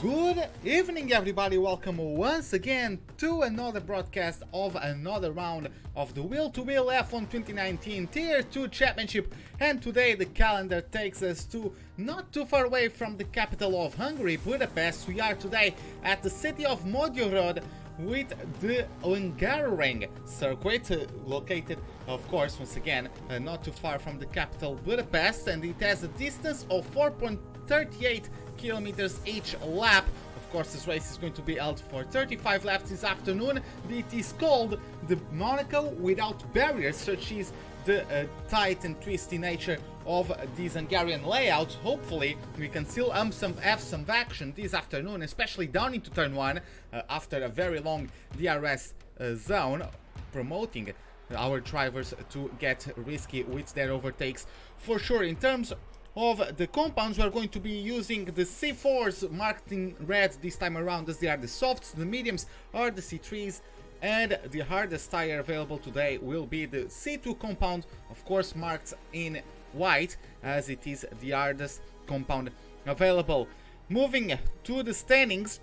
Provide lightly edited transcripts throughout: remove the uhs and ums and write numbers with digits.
Good evening, everybody. Welcome once again to another broadcast of another round of the Wheel-to-Wheel F1 2019 Tier 2 Championship. And today the calendar takes us to not too far away from the capital of Hungary, Budapest. We are today at the city of Magyarország with the Hungarian circuit, located, of course, once again, not too far from the capital Budapest, and it has a distance of 4.38 kilometers each lap. Of course, this race is going to be held for 35 laps this afternoon. It is called the Monaco without barriers, such is the tight and twisty nature of this Hungarian layout. Hopefully we can still have some action this afternoon, especially down into turn 1 after a very long DRS zone, promoting our drivers to get risky with their overtakes for sure. In terms of the compounds, we are going to be using the C4s marked in red this time around, as they are the softs. The mediums are the C3s, and the hardest tire available today will be the C2 compound, of course marked in white, as it is the hardest compound available. Moving to the standings,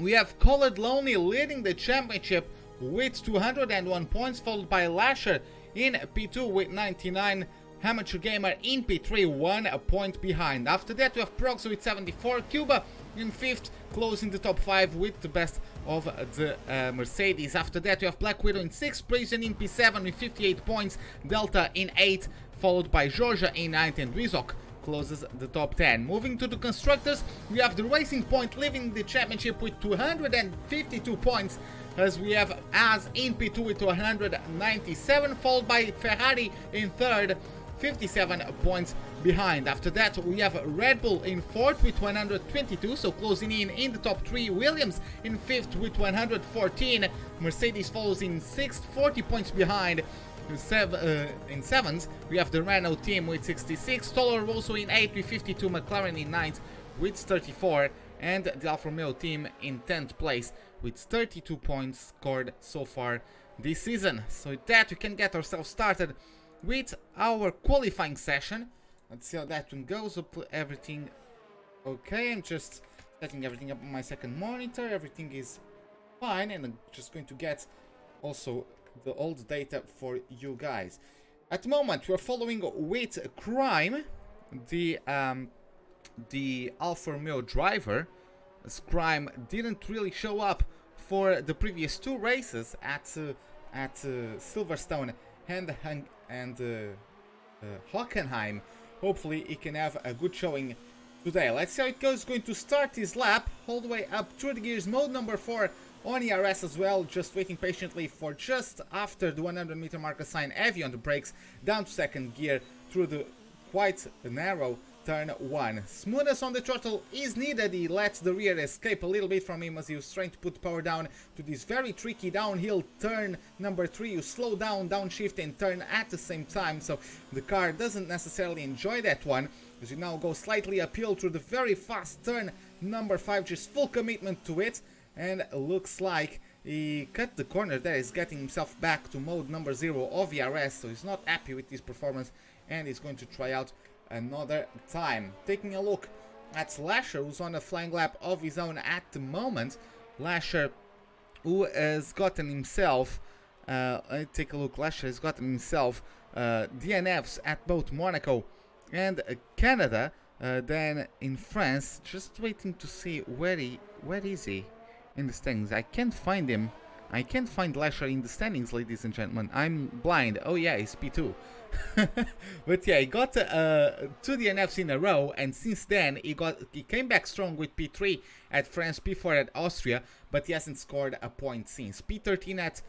we have Colored Lonely leading the championship with 201 points, followed by Lasher in P2 with 99. Amateur Gamer in P3, 1 point behind. After that we have Prox with 74, Cuba in 5th, closing the top 5 with the best of the Mercedes. After that we have Black Widow in 6th, Prison in P7 with 58 points, Delta in 8th, followed by Georgia in 9th, and Wizok closes the top 10. Moving to the constructors, we have the Racing Point leading the championship with 252 points, as we have Az in P2 with 197, followed by Ferrari in 3rd, 57 points behind. After that we have Red Bull in 4th with 122, so closing in the top 3. Williams in 5th with 114, Mercedes follows in 6th, 40 points behind. In 7th we have the Renault team with 66, Stoller also in 8th with 52, McLaren in 9th with 34, and the Alfa Romeo team in 10th place with 32 points scored so far this season. So with that we can get ourselves started with our qualifying session. Let's see how that one goes. I'll put everything okay. I'm just setting everything up on my second monitor. Everything is fine, and I'm just going to get also the old data for you guys. At the moment we're following with Crime, the Alfa Romeo driver. As Crime didn't really show up for the previous 2 races at Silverstone and Hockenheim. Hopefully he can have a good showing today. Let's see how it goes. Going to start his lap all the way up through the gears, mode number 4 on ERS as well, just waiting patiently for just after the 100 meter mark assign, heavy on the brakes, down to 2nd gear through the quite narrow turn 1. Smoothness on the throttle is needed. He lets the rear escape a little bit from him as he was trying to put power down to this very tricky downhill turn number 3. You slow down, downshift and turn at the same time, so the car doesn't necessarily enjoy that one, as you now go slightly uphill through the very fast turn number 5, just full commitment to it, and looks like he cut the corner there. He's getting himself back to mode number 0 of ERS, so he's not happy with his performance and he's going to try out another time. Taking a look at Lasher, who's on a flying lap of his own at the moment. Lasher, who has gotten himself take a look. Lasher has gotten himself DNFs at both Monaco and Canada. Then in France, just waiting to see where is he in the standings. I can't find him. I can't find Lasher in the standings, ladies and gentlemen. I'm blind. Oh yeah, he's P2. But yeah, he got 2 DNFs in a row, and since then he came back strong with P3 at France, P4 at Austria, but he hasn't scored a point since. P13 at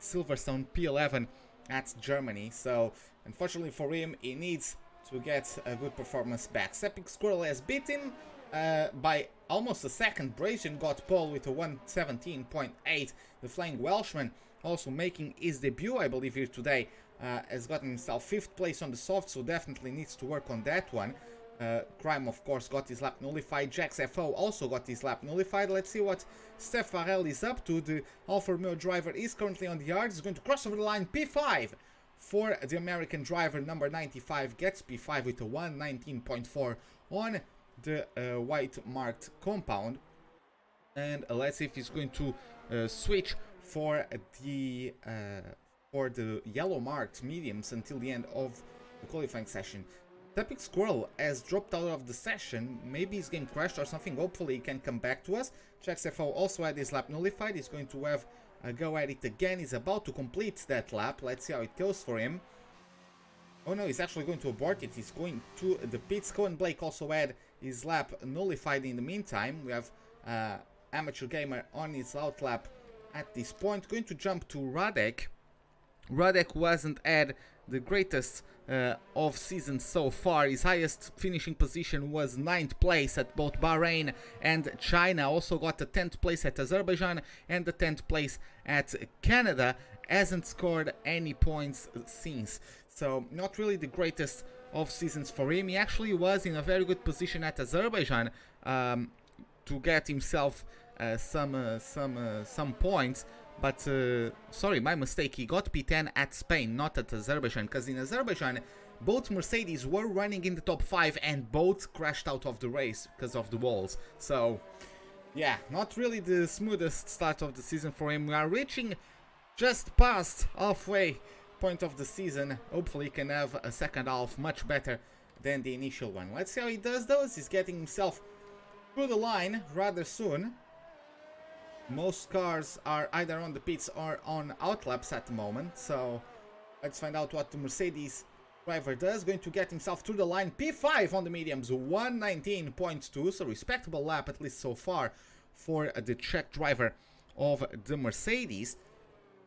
Silverstone, P11 at Germany. So unfortunately for him, he needs to get a good performance back. Sepik Squirrel has beaten by almost a second. Brazian got pole with a 117.8. The Flying Welshman also making his debut, I believe, here today, has gotten himself 5th place on the soft, so definitely needs to work on that one. Crime, of course, got his lap nullified. Jax FO also got his lap nullified. Let's see what Steph Farrell is up to. The Alfa Romeo driver is currently on the yard. He's going to cross over the line. P5 for the American driver. Number 95 gets P5 with a 119.4 on the white marked compound, and let's see if he's going to switch for the yellow marked mediums until the end of the qualifying session. Epic Squirrel has dropped out of the session. Maybe his game crashed or something. Hopefully he can come back to us. XFO also had his lap nullified. He's going to have a go at it again. He's about to complete that lap. Let's see how it goes for him. Oh no, he's actually going to abort it. He's going to the pits. Cohen Blake also had his lap nullified in the meantime. We have Amateur Gamer on his out lap at this point. Going to jump to Radek. Radek wasn't had the greatest of seasons so far. His highest finishing position was 9th place at both Bahrain and China. Also got the 10th place at Azerbaijan and the 10th place at Canada. Hasn't scored any points since. So not really the greatest of seasons for him. He actually was in a very good position at Azerbaijan to get himself some points. But, sorry, my mistake, he got P10 at Spain, not at Azerbaijan, because in Azerbaijan, both Mercedes were running in the top 5 and both crashed out of the race because of the walls. So, yeah, not really the smoothest start of the season for him. We are reaching just past halfway point of the season. Hopefully he can have a second half much better than the initial one. Let's see how he does those. He's getting himself through the line rather soon. Most cars are either on the pits or on outlaps at the moment, so let's find out what the Mercedes driver does. Going to get himself through the line. P5 on the mediums, 119.2, so respectable lap at least so far for the Czech driver of the Mercedes.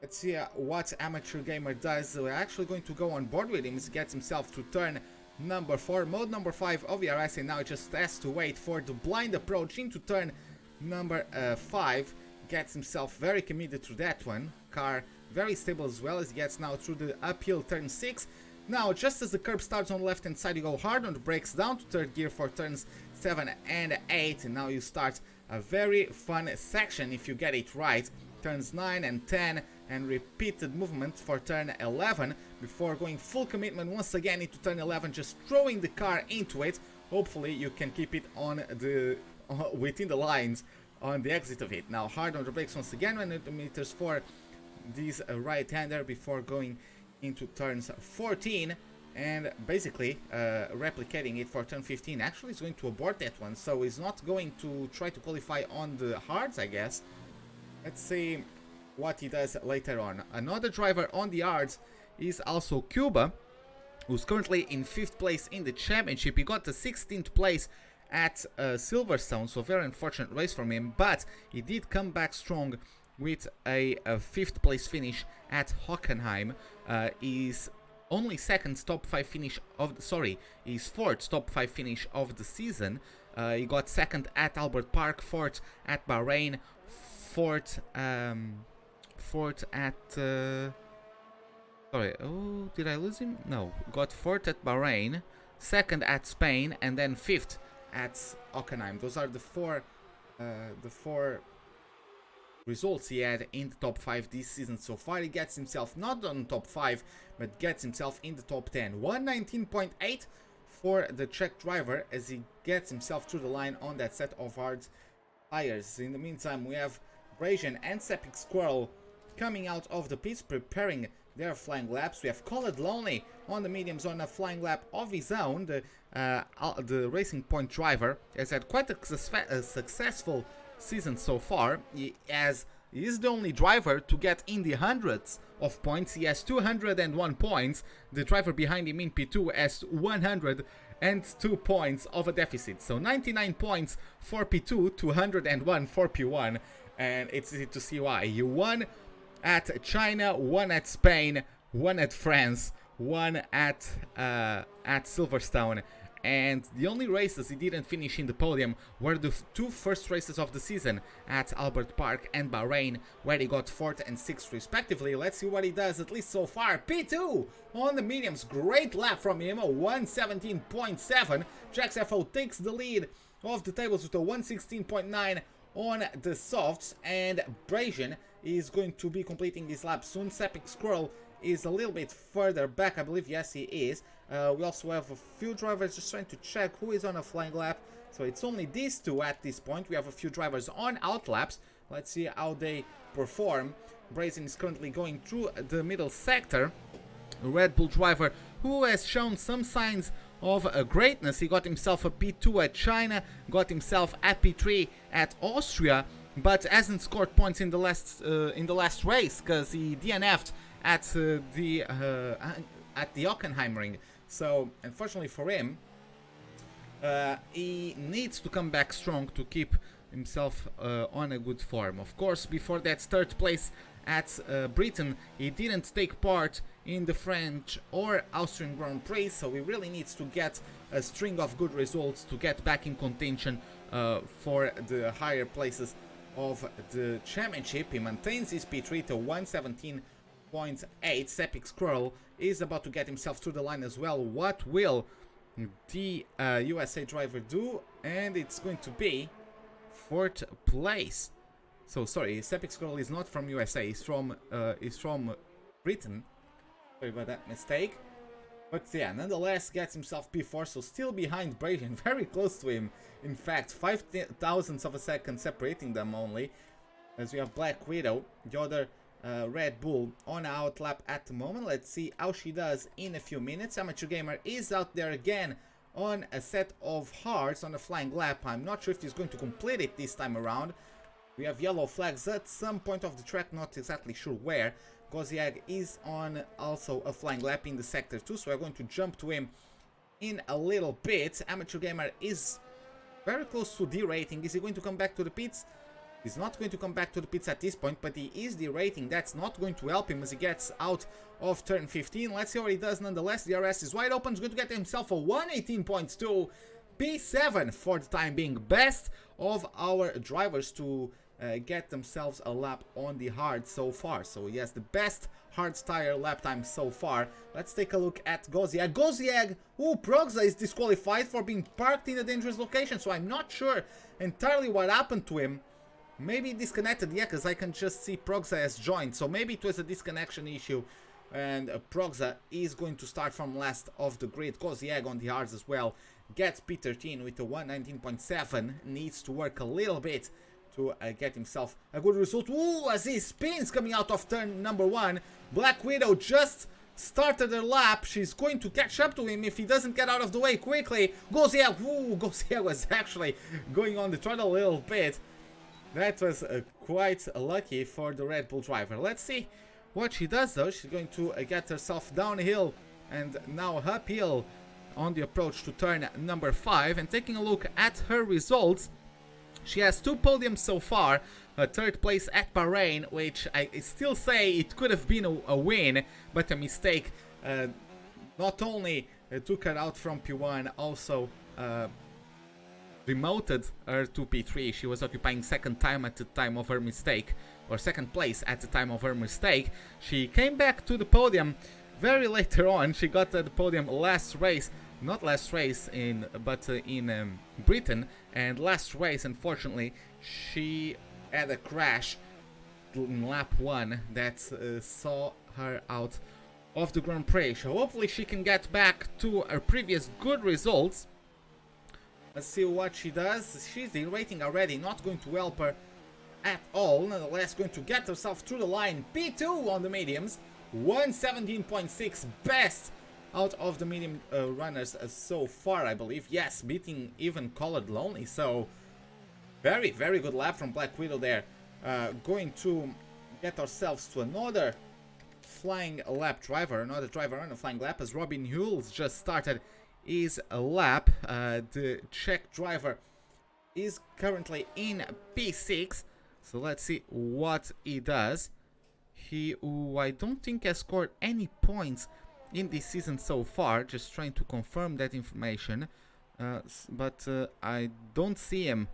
Let's see what Amateur Gamer does. We're actually going to go on board with him. He gets himself to turn number 4, mode number 5 of ERS, and now just has to wait for the blind approach into turn number 5. Gets himself very committed to that one. Car very stable as well as he gets now through the uphill turn 6. Now, just as the curb starts on the left hand side, you go hard on the brakes, down to third gear for turns 7 and 8. And now you start a very fun section if you get it right. Turns 9 and 10 and repeated movement for turn 11 before going full commitment once again into turn 11, just throwing the car into it. Hopefully you can keep it on the within the lines on the exit of it. Now hard on the brakes once again, 100 meters for this right-hander before going into turns 14 and basically replicating it for turn 15. Actually he's going to abort that one, so he's not going to try to qualify on the hards, I guess. Let's see what he does later on. Another driver on the hards is also Cuba, who's currently in 5th place in the championship. He got the 16th place at Silverstone, so very unfortunate race from him, but he did come back strong with a 5th place finish at Hockenheim. His only second top 5 finish of his 4th top 5 finish of the season. He got 2nd at Albert Park, 4th at Bahrain, 4th at oh, did I lose him? No, got 4th at Bahrain, 2nd at Spain, and then 5th at Hockenheim. Those are the four results he had in the top 5 this season so far. He gets himself not on top 5, but gets himself in the top 10. 119.8 for the Czech driver as he gets himself through the line on that set of hard tires. In the meantime, we have Brazian and Sepik Squirrel coming out of the pits, preparing their flying laps. We have Khaled Lonely on the mediums on a flying lap of his own. The Racing Point driver has had quite a successful season so far. He is the only driver to get in the hundreds of points. He has 201 points. The driver behind him in P2 has 102 points of a deficit. So 99 points for P2, 201 for P1. And it's easy to see why. He won at China, one at Spain, one at France, one at Silverstone, and the only races he didn't finish in the podium were the 2 first races of the season at Albert Park and Bahrain, where he got 4th and 6th respectively. Let's see what he does, at least so far. P2 on the mediums, great lap from him, a 117.7. XFO takes the lead of the tables with a 116.9 on the softs, and Brazian is going to be completing this lap soon. Sepik Squirrel is a little bit further back, I believe. Yes, he is. We also have a few drivers, just trying to check who is on a flying lap. So it's only these two at this point. We have a few drivers on out laps. Let's see how they perform. Brazen is currently going through the middle sector. A Red Bull driver who has shown some signs of greatness. He got himself a P2 at China, got himself a P3 at Austria, but hasn't scored points in the last race because he DNF'd at the Hockenheimring. So unfortunately for him, he needs to come back strong to keep himself on a good form. Of course, before that third place at Britain, he didn't take part in the French or Austrian Grand Prix, so he really needs to get a string of good results to get back in contention for the higher places of the championship. He maintains his P3 to 117.8. Sepik Squirrel is about to get himself to the line as well. What will the USA driver do? And it's going to be 4th place. So sorry, Sepik Squirrel is not from USA. He's from Britain. Sorry about that mistake. But yeah, nonetheless gets himself P4, so still behind Brazen, very close to him. In fact, 5 thousandths of a second separating them only. As we have Black Widow, the other Red Bull, on out lap at the moment. Let's see how she does in a few minutes. Amateur Gamer is out there again on a set of hearts on a flying lap. I'm not sure if he's going to complete it this time around. We have yellow flags at some point of the track, not exactly sure where. Goziag is on also a flying lap in the sector too, so we're going to jump to him in a little bit. Amateur Gamer is very close to derating. Is he going to come back to the pits? He's not going to come back to the pits at this point, but he is derating. That's not going to help him as he gets out of turn 15. Let's see what he does nonetheless. The RS is wide open. He's going to get himself a 118.2 P7 for the time being. Best of our drivers to get themselves a lap on the hard so far. So yes, the best hard tire lap time so far. Let's take a look at Goziag. Goziag, Progza is disqualified for being parked in a dangerous location, so I'm not sure entirely what happened to him. Maybe disconnected, yeah, because I can just see Progza has joined, so maybe it was a disconnection issue. And Progza is going to start from last of the grid. Goziag on the hards as well gets P13 with a 119.7. Needs to work a little bit to get himself a good result. Ooh, as he spins coming out of turn number 1. Black Widow just started her lap. She's going to catch up to him if he doesn't get out of the way quickly. Goziag, Goziag was actually going on the throttle a little bit. That was quite lucky for the Red Bull driver. Let's see what she does though. She's going to get herself downhill and now uphill on the approach to turn number 5. And taking a look at her results, she has 2 podiums so far. A 3rd place at Bahrain, which I still say it could have been a win, but a mistake. Not only took her out from P1, also demoted her to P3. She was occupying 2nd time at the time of her mistake, or 2nd place at the time of her mistake. She came back to the podium very later on. She got the podium last race, not last race in Britain, and last race unfortunately she had a crash in lap 1 that saw her out of the Grand Prix. So hopefully she can get back to her previous good results. Let's see what she does. She's derating already, not going to help her at all. Nonetheless, going to get herself through the line. P2 on the mediums. 117.6 best out of the medium runners so far, I believe. Yes, beating even Colored Lonely. So, very, very good lap from Black Widow there. Going to get ourselves to another flying lap driver. Another driver on a flying lap as Robin Hules just started his lap. The Czech driver is currently in P6. So let's see what he does. He, I don't think has scored any points in this season so far. Just trying to confirm that information. But I don't see him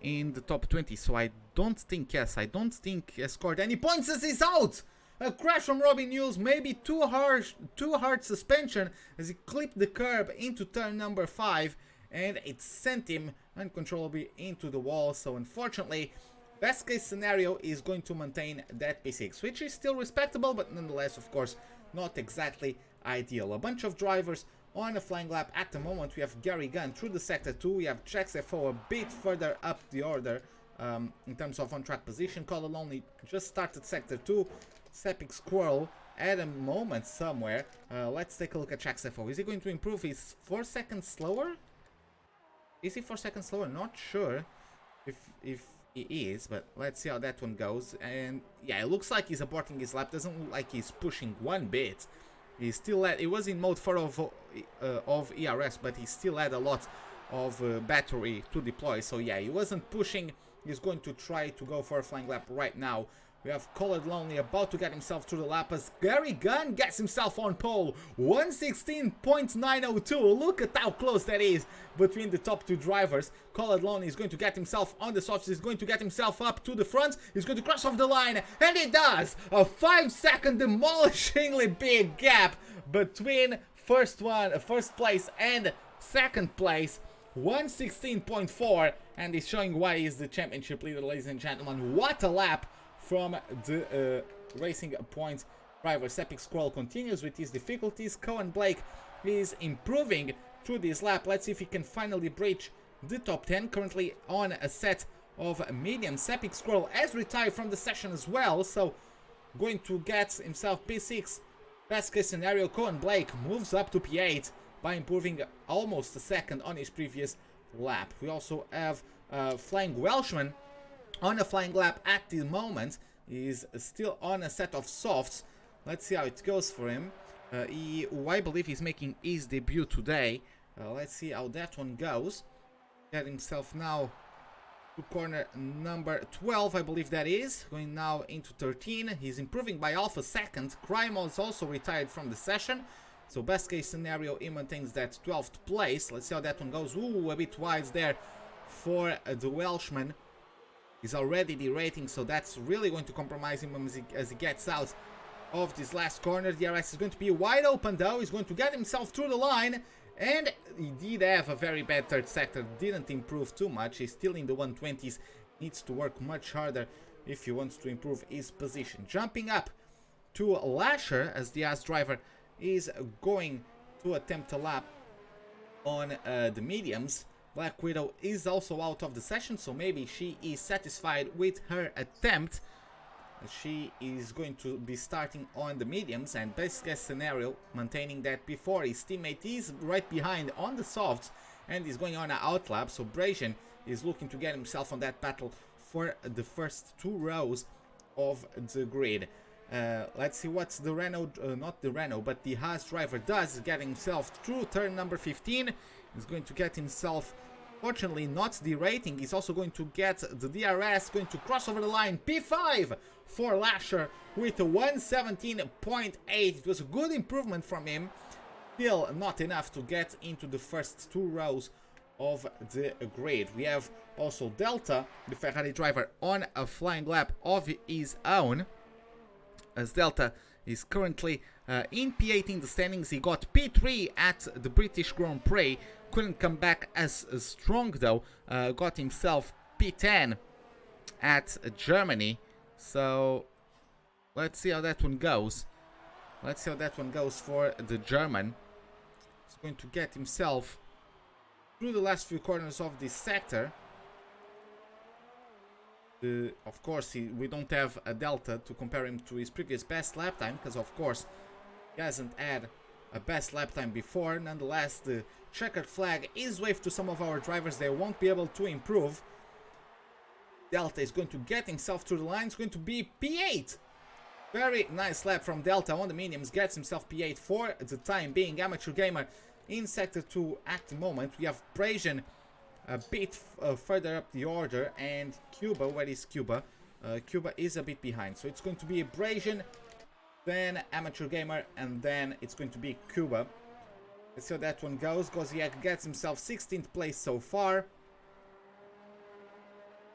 in the top 20. So I don't think, I don't think he has scored any points as he's out. A crash from Robin Hules, maybe too hard suspension as he clipped the curb into turn number 5 and it sent him uncontrollably into the wall. So unfortunately, best case scenario is going to maintain that P6, which is still respectable, but nonetheless, of course, not exactly ideal. A bunch of drivers on a flying lap at the moment. We have Gary Gunn through the sector 2, we have JaxFO a bit further up the order in terms of on-track position. Colin only just started sector 2, Sepik Squirrel at a moment somewhere. Let's take a look at JaxFO. Is he going to improve? He's 4 seconds slower? Is he 4 seconds slower? Not sure if he is, but let's see how that one goes. And yeah, it looks like he's aborting his lap. Doesn't look like he's pushing one bit. He still had, it was in mode 4 of ERS, but he still had a lot of battery to deploy. So yeah, he wasn't pushing. He's going to try to go for a flying lap right now. We have Colored Lonely about to get himself through the lap as Gary Gunn gets himself on pole. 1:16.902. Look at how close that is between the top two drivers. Colored Lonely is going to get himself on the softs. He's going to get himself up to the front. He's going to cross off the line. And he does! A 5-second demolishingly big gap between first place and second place. 1:16.4. And he's showing why he's the championship leader, ladies and gentlemen. What a lap from the Racing Point driver. Sepik Squirrel continues with his difficulties. Cohen Blake is improving through this lap. Let's see if he can finally breach the top 10. Currently on a set of medium. Sepik Squirrel has retired from the session as well, so going to get himself P6. Best case scenario, Cohen Blake moves up to P8 by improving almost a second on his previous lap. We also have Flying Welshman on a flying lap at the moment. He's still on a set of softs. Let's see how it goes for him. I believe he's making his debut today. Let's see how that one goes. Get himself now to corner number 12, I believe that is. Going now into 13. He's improving by half a second. Crimo is also retired from the session. So best case scenario, he maintains that 12th place. Let's see how that one goes. Ooh, a bit wide there for the Welshman. He's already derating, so that's really going to compromise him as he gets out of this last corner. The DRS is going to be wide open though. He's going to get himself through the line. And he did have a very bad third sector. Didn't improve too much. He's still in the 120s. Needs to work much harder if he wants to improve his position. Jumping up to Lasher as the As driver is going to attempt a lap on the mediums. Black Widow is also out of the session, so maybe she is satisfied with her attempt. She is going to be starting on the mediums, and best case scenario, maintaining that before his teammate is right behind on the softs and is going on an outlap. So Brazian is looking to get himself on that battle for the first 2 rows of the grid. Let's see what the Renault, not the Renault, but the Haas driver does. Getting himself through turn number 15. He's going to get himself, fortunately, not derating. He's also going to get the DRS, going to cross over the line. P5 for Lasher with a 1:17.8. It was a good improvement from him. Still not enough to get into the first 2 rows of the grid. We have also Delta, the Ferrari driver, on a flying lap of his own, as Delta is currently in P8 in the standings. He got P3 at the British Grand Prix. Couldn't come back as strong though. Got himself P10 at Germany. So let's see how that one goes. Let's see how that one goes for the German. He's going to get himself through the last few corners of this sector. Of course, we don't have a Delta to compare him to his previous best lap time, because of course he hasn't had a best lap time before. Nonetheless, the checkered flag is waved to some of our drivers. They won't be able to improve. Delta is going to get himself through the line. It's going to be P8. Very nice lap from Delta on the mediums. Gets himself P8 for the time being. Amateur Gamer in sector 2 at the moment. We have Brazian a bit further up the order, and Cuba, where is Cuba? Cuba is a bit behind, so it's going to be Brazian, then Amateur Gamer, and then it's going to be Cuba. Let's see how that one goes. Goziak gets himself 16th place so far,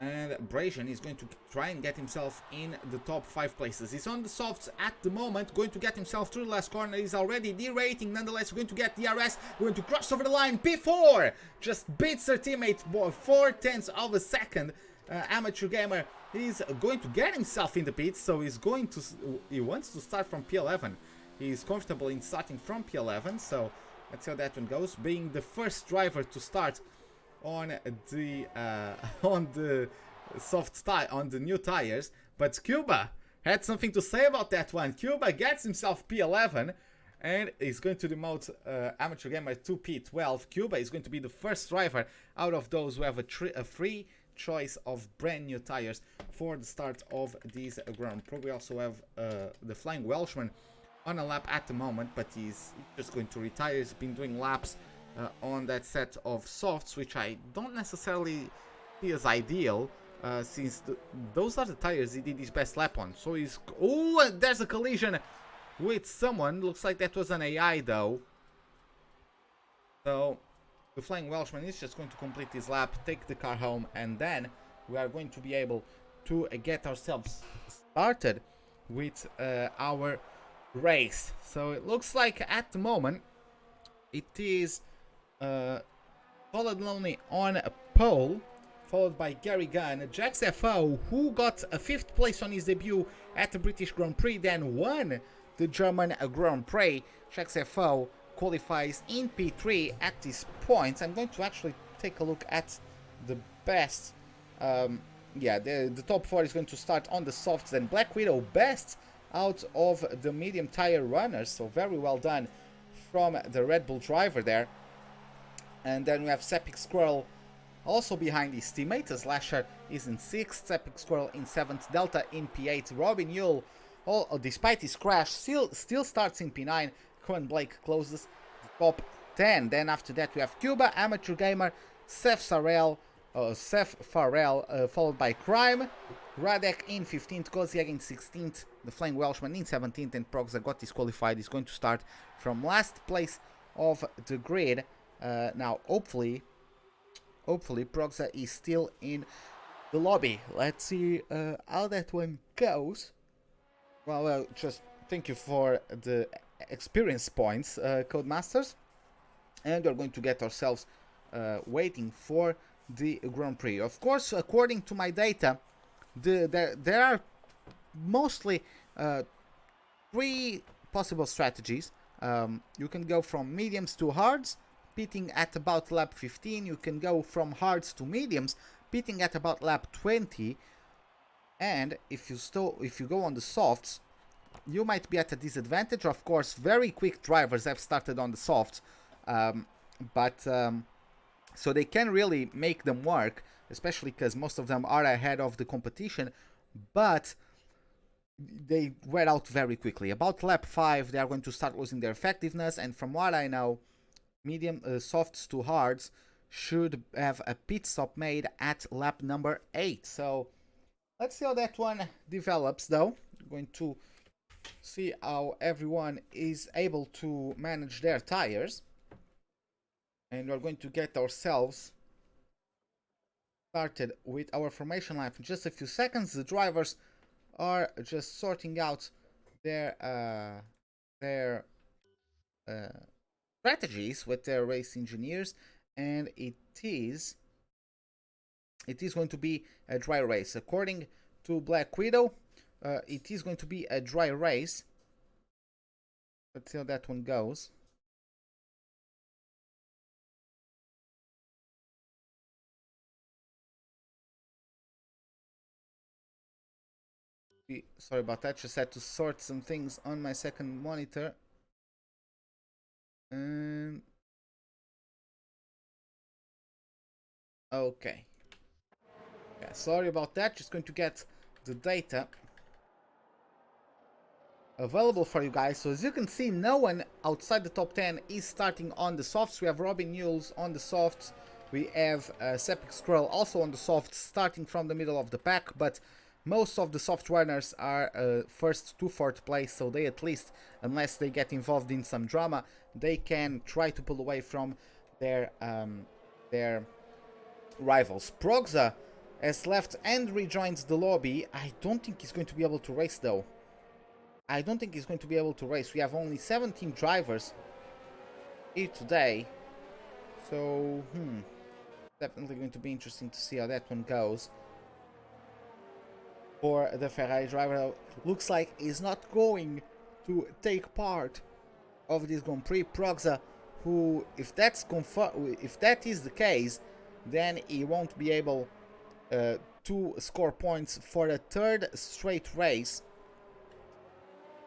and Brazian is going to try and get himself in the top 5 places. He's on the softs at the moment, going to get himself through the last corner. He's already derating. Nonetheless, we're going to get DRS. We're going to cross over the line. P4 just beats her teammate 4/10 of a second. Amateur Gamer is going to get himself in the pits, so he wants to start from P11. he's comfortable in starting from P11, so let's see how that one goes. Being the first driver to start on the on the new tires, but Cuba had something to say about that one. Cuba gets himself P11 and is going to demote Amateur Gamer to P12. Cuba is going to be the first driver out of those who have a free choice of brand new tires for the start of this Grand Prix. We also have the Flying Welshman on a lap at the moment, but he's just going to retire. He's been doing laps on that set of softs, which I don't necessarily see as ideal, since those are the tires he did his best lap on. So he's... Oh, there's a collision with someone. Looks like that was an AI though. So the Flying Welshman is just going to complete his lap, take the car home, and then we are going to be able to get ourselves started with our race. So it looks like at the moment it is Solid Lonely on a pole, followed by Gary Gunn, Jax FO, who got a 5th place on his debut at the British Grand Prix, then won the German Grand Prix. Jax FO qualifies in P3 at this point. I'm going to actually take a look at the best. Yeah, the top 4 is going to start on the softs, then Black Widow best out of the medium tire runners, so very well done from the Red Bull driver there. And then we have Sepik Squirrel also behind his teammate, as Lasher is in 6th, Sepik Squirrel in 7th, Delta in P8, Robin Yule, despite his crash, still starts in P9, Cohen Blake closes the top 10. Then after that we have Cuba, Amateur Gamer, Seth Farrell, followed by Crime, Radek in 15th, Koziak in 16th, the Flying Welshman in 17th, and Progza got disqualified. He's going to start from last place of the grid. Now, hopefully, Progza is still in the lobby. Let's see how that one goes. Well, just thank you for the experience points, Codemasters. And we're going to get ourselves waiting for the Grand Prix. Of course, according to my data, there are mostly 3 possible strategies. You can go from mediums to hards, pitting at about lap 15. You can go from hards to mediums, pitting at about lap 20. And if you go on the softs, you might be at a disadvantage. Of course, very quick drivers have started on the softs, so they can really make them work, especially because most of them are ahead of the competition, but they wear out very quickly. About lap 5, they are going to start losing their effectiveness, and from what I know, medium softs to hards should have a pit stop made at lap number 8. So let's see how that one develops, though. We're going to see how everyone is able to manage their tires, and we're going to get ourselves started with our formation lap in just a few seconds. The drivers are just sorting out their strategies with their race engineers, and it is going to be a dry race. According to Black Widow, it is going to be a dry race. Let's see how that one goes. Sorry about that, just had to sort some things on my second monitor. Okay. Yeah, sorry about that, just going to get the data available for you guys. So as you can see, no one outside the top 10 is starting on the softs. We have Robin Yules on the softs. We have Sepik Squirrel also on the softs, starting from the middle of the pack, but most of the soft runners are first to 4th place, so they at least, unless they get involved in some drama, they can try to pull away from their rivals. Progza has left and rejoins the lobby. I don't think he's going to be able to race, though. I don't think he's going to be able to race. We have only 17 drivers here today, so definitely going to be interesting to see how that one goes. For the Ferrari driver, looks like he's not going to take part of this Grand Prix. Proxa, who, if that is the case, then he won't be able to score points for a third straight race,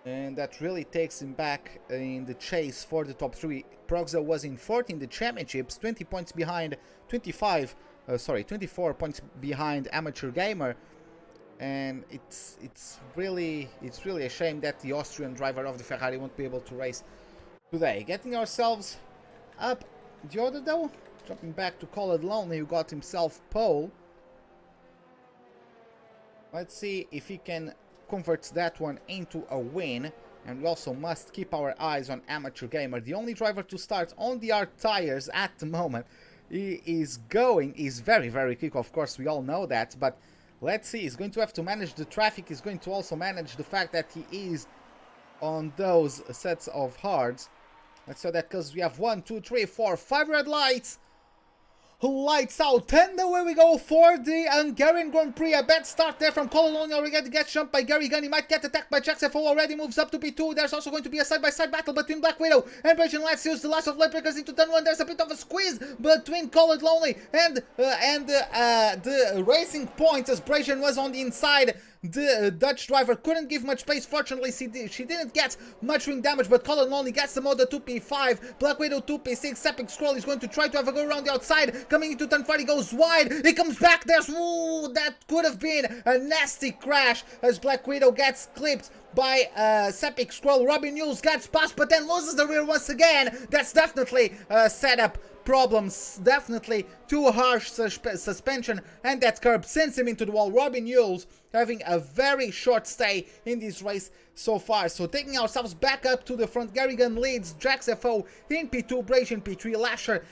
and that really takes him back in the chase for the top 3. Proxa was in 4th in the championships, 20 points behind 24 points behind Amateur Gamer, and it's really a shame that the Austrian driver of the Ferrari won't be able to race today. Getting ourselves up the order though, jumping back to Colored Lonely, who got himself pole. Let's see if he can convert that one into a win. And we also must keep our eyes on Amateur Gamer, the only driver to start on the hard tires at the moment. He's very, very quick, of course, we all know that, but let's see, he's going to have to manage the traffic, he's going to also manage the fact that he is on those sets of hards. Let's say that because we have 1, 2, 3, 4, 5 red lights. Lights out, and away we go for the Hungarian Grand Prix. A bad start there from Colon already gets jumped by Gary Gunn. He might get attacked by Jacksefo, already moves up to P2. There's also going to be a side-by-side battle between Black Widow and Belgian. Let's use the last of late breakers into turn 1. There's a bit of a squeeze between Colored Lonely and the racing point, as Brazian was on the inside. The Dutch driver couldn't give much space. Fortunately, she didn't get much wing damage, but Colin only gets the motor 2P5. Black Widow 2P6. Epic Scroll is going to try to have a go around the outside. Coming into turn 5, he goes wide. He comes back. There's... Ooh, that could have been a nasty crash as Black Widow gets clipped by Sepik Scroll. Robin News gets past, but then loses the rear once again. That's definitely setup problems, definitely too harsh suspension, and that curb sends him into the wall. Robin Yules having a very short stay in this race so far. So taking ourselves back up to the front, Garrigan leads, Jacksefo in P2, Brazian P3, Lasher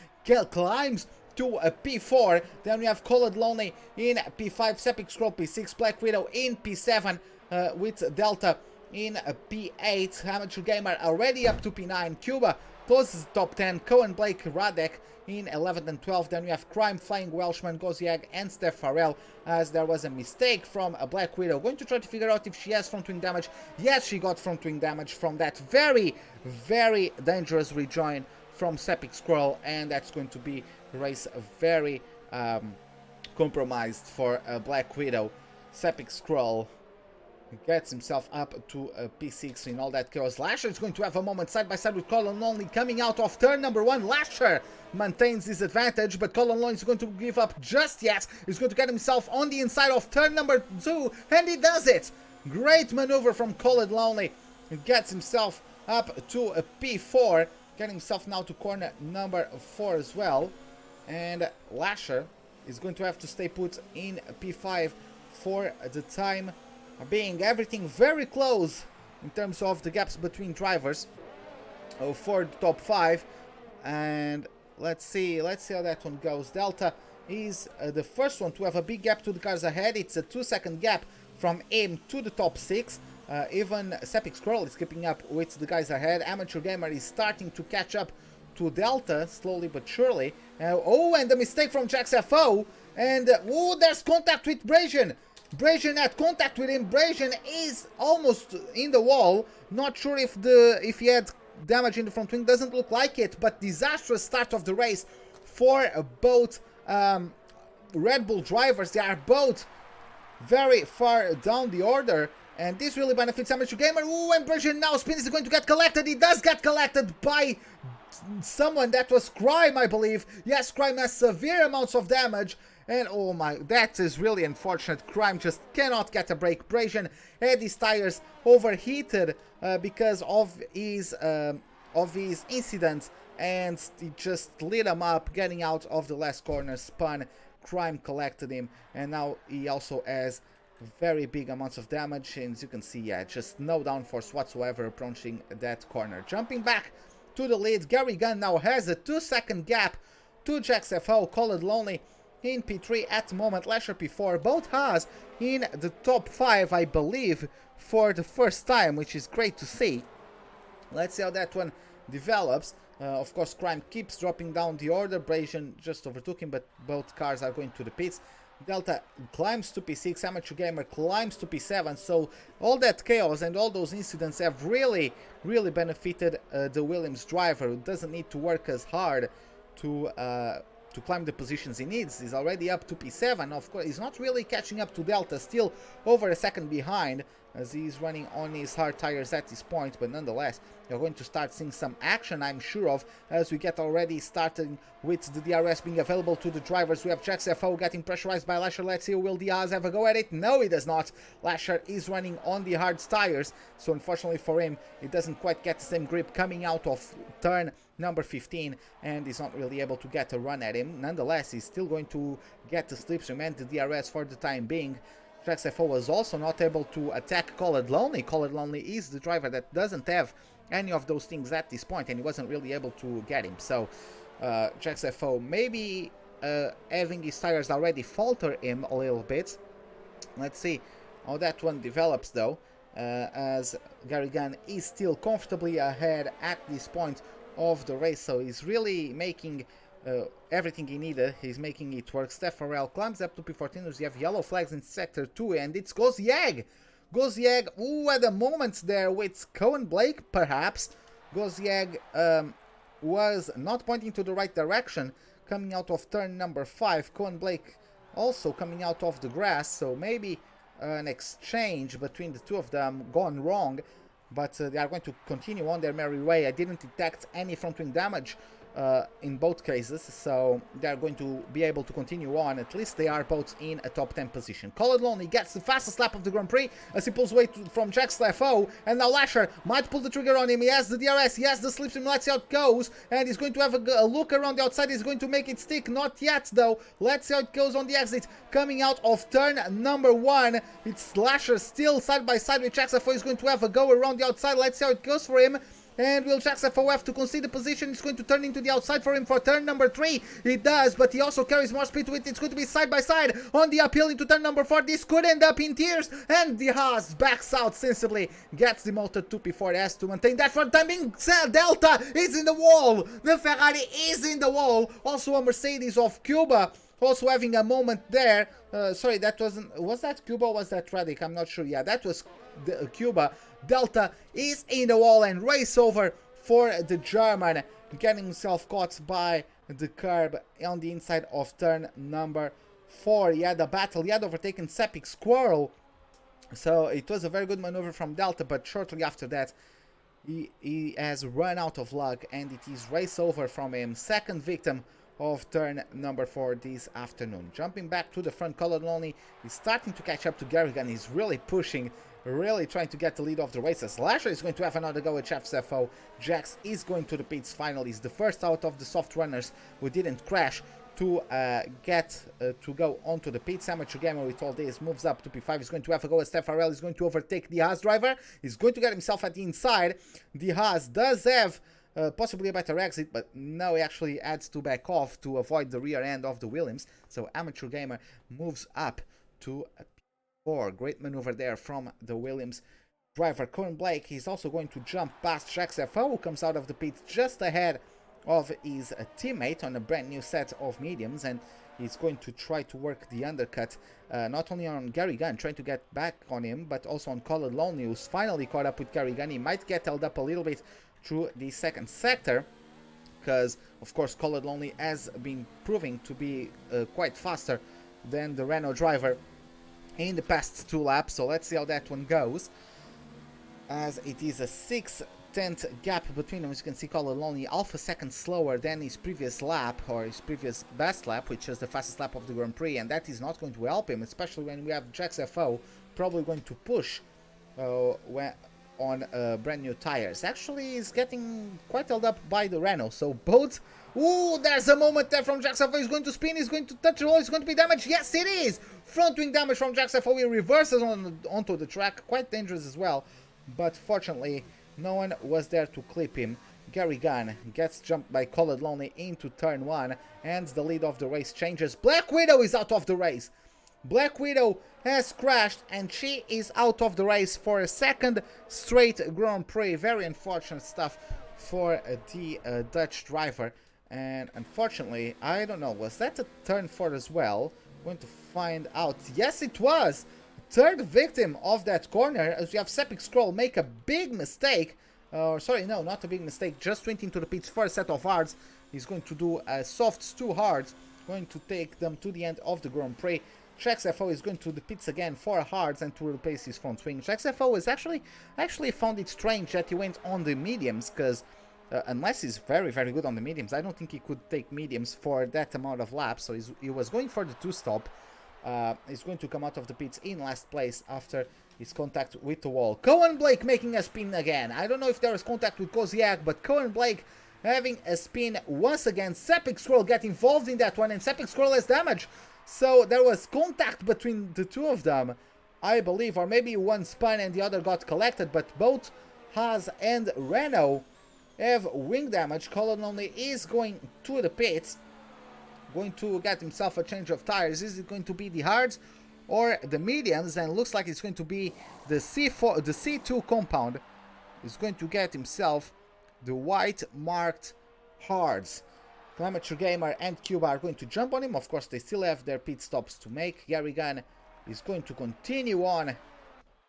climbs to a P4, then we have Colored Lonely in P5, Sepik Scroll P6, Black Widow in P7 with Delta in P8, Amateur Gamer already up to P9, Cuba closes the top 10, Cohen, Blake, Radek in 11th and 12th. Then we have Crime, Flying Welshman, Goziag and Steph Farrell, as there was a mistake from a Black Widow. Going to try to figure out if she has front wing damage. Yes, she got front wing damage from that very, very dangerous rejoin from Sepik Scroll, and that's going to be the race very compromised for Black Widow. Sepik Scroll gets himself up to a P6 in all that chaos. Lasher is going to have a moment side by side with Colin Lonely coming out of turn number 1. Lasher maintains his advantage, but Colin Lonely is going to give up just yet. He's going to get himself on the inside of turn number 2, and he does it. Great maneuver from Colin Lonely. He gets himself up to a P4, getting himself now to corner number 4 as well. And Lasher is going to have to stay put in P5 for the time being. Everything very close in terms of the gaps between drivers for the top 5, and let's see how that one goes. Delta is the first one to have a big gap to the cars ahead. It's a 2-second gap from him to the top 6. Even Sepik Scroll is keeping up with the guys ahead. Amateur Gamer is starting to catch up to Delta slowly but surely. Oh, and the mistake from Jacksefo, and oh, there's contact with Brazian. Brazian had contact with him. Brazian is almost in the wall. Not sure if he had damage in the front wing. Doesn't look like it, but disastrous start of the race for both Red Bull drivers. They are both very far down the order, and this really benefits Amateur Gamer. Ooh, and Brazian now spins, is going to get collected. He does get collected by someone. That was Crime, I believe. Yes, Crime has severe amounts of damage. And oh my, that is really unfortunate. Crime just cannot get a break. Brazian had his tires overheated because of his incident, and he just lit him up, getting out of the last corner, spun. Crime collected him, and now he also has very big amounts of damage. And as you can see, yeah, just no downforce whatsoever approaching that corner. Jumping back to the lead, Gary Gunn now has a 2-second gap to Jacksefo. Colored Lonely in P3 at the moment, Lasher P4, both Haas in the top 5, I believe, for the first time, which is great to see. Let's see how that one develops. Of course, Crime keeps dropping down the order. Brazian just overtook him, but both cars are going to the pits. Delta climbs to P6, Amateur Gamer climbs to P7, so all that chaos and all those incidents have really benefited the Williams driver, who doesn't need to work as hard to climb the positions he needs. He's already up to P7. Of course, he's not really catching up to Delta, still over a second behind, as he's running on his hard tires at this point, but nonetheless, you're going to start seeing some action, I'm sure of, as we get already starting with the DRS being available to the drivers. We have Jax FO getting pressurized by Lasher. Let's see, will Diaz have a go at it? No, he does not. Lasher is running on the hard tires, so unfortunately for him, it doesn't quite get the same grip coming out of turn number 15, and he's not really able to get a run at him. Nonetheless, he's still going to get the slipstream and the DRS for the time being. JaxFO was also not able to attack Colored Lonely. Colored Lonely is the driver that doesn't have any of those things at this point, and he wasn't really able to get him. So JaxFO maybe having his tires already falter him a little bit. Let's see how that one develops though, as Gary Gunn is still comfortably ahead at this point of the race, so he's really making everything he needed. He's making it work. Steph Farrell climbs up to P14. You have yellow flags in sector 2, and it's Gozieg. Gozieg, ooh, at the moment there with Cohen Blake, perhaps. Gozieg was not pointing to the right direction, coming out of turn number 5. Cohen Blake also coming out of the grass, so maybe an exchange between the two of them gone wrong, but they are going to continue on their merry way. I didn't detect any front wing damage in both cases, so they are going to be able to continue on. At least they are both in a top 10 position. Colored Lonely gets the fastest lap of the Grand Prix as he pulls away from Jax FO, and now Lasher might pull the trigger on him. He has the DRS, he has the slipstream. Let's see how it goes, and he's going to have a look around the outside. He's going to make it stick. Not yet though. Let's see how it goes on the exit. Coming out of turn number 1, it's Lasher still side by side with Jax FO. He's going to have a go around the outside. Let's see how it goes for him. And will Jax FO have to concede the position? It's going to turn into the outside for him for turn number 3. It does, but he also carries more speed to it. It's going to be side by side on the uphill into turn number 4. This could end up in tears, and the Haas backs out sensibly, gets demoted to P4. Has to maintain that for the time being. Delta is in the wall. The Ferrari is in the wall. Also a Mercedes of Cuba also having a moment there. Sorry, that wasn't... Was that Cuba or was that Radic? I'm not sure. Yeah, that was Cuba. Delta is in the wall, and race over for the German, getting himself caught by the curb on the inside of turn number 4. He had a battle. He had overtaken Sepik Squirrel, so it was a very good maneuver from Delta, but shortly after that he has run out of luck, and it is race over from him. Second victim of turn number 4 this afternoon. Jumping back to the front, Colored Lonely is starting to catch up to Garrigan. He's really pushing, really trying to get the lead of the races. Lasher is going to have another go at Chef's FO. Jax is going to the pits finally. He's the first out of the soft runners who didn't crash to to go onto the pits. Amateur Gamer with all this moves up to P5. He's going to have a go at Steph Farrell. He's going to overtake the Haas driver. He's going to get himself at the inside. The Haas does have possibly a better exit, but no, he actually adds to back off to avoid the rear end of the Williams. So Amateur Gamer moves up to P4. Great maneuver there from the Williams driver. Cohen Blake, he's also going to jump past Jax FO, who comes out of the pit just ahead of his teammate on a brand new set of mediums, and he's going to try to work the undercut not only on Gary Gunn, trying to get back on him, but also on Colored Lonely, who's finally caught up with Gary Gunn. He might get held up a little bit through the second sector, because of course Colored Lonely has been proving to be quite faster than the Renault driver in the past 2 laps. So let's see how that one goes, as it is a 6/10 gap between them. As you can see, Colored Lonely half a second slower than his previous lap, or his previous best lap, which is the fastest lap of the Grand Prix, and that is not going to help him, especially when we have Jax FO probably going to push on brand new tires. Actually, he's getting quite held up by the Renault, so both... Ooh, there's a moment there from Jax FO. He's going to spin, he's going to touch the wall, he's going to be damaged. Yes, it is! Front wing damage from Jax FO. He reverses onto the track, quite dangerous as well, but fortunately no one was there to clip him. Gary Gunn gets jumped by Colored Lonely into turn 1, and the lead of the race changes. Black Widow is out of the race. Black Widow has crashed, and she is out of the race for a second straight Grand Prix. Very unfortunate stuff for the Dutch driver. And unfortunately, I don't know, was that a turn 4 as well? Going to find out. Yes, it was! Third victim of that corner, as we have Sepik Scroll make a big mistake. Sorry, no, not a big mistake. Just went into the pit's first set of hards. He's going to do softs 2 hards. Going to take them to the end of the Grand Prix. XFO is going to the pits again for hards and to replace his front wing. XFO is actually found it strange that he went on the mediums, because unless he's very good on the mediums, I don't think he could take mediums for that amount of laps. So he was going for the 2-stop. He's going to come out of the pits in last place after his contact with the wall. Cohen Blake making a spin again. I don't know if there was contact with Koziak, but Cohen Blake having a spin once again. Sepik Scroll get involved in that one, and Sepik Scroll has damage. So there was contact between the two of them, I believe, or maybe one spun and the other got collected, but both Haas and Renault have wing damage. Colin only is going to the pits, going to get himself a change of tires. Is it going to be the hards or the mediums? And looks like it's going to be the C4, the C2 compound is going to get himself the white marked hards. Amateur Gamer and Cuba are going to jump on him. Of course, they still have their pit stops to make. Gary Gunn is going to continue on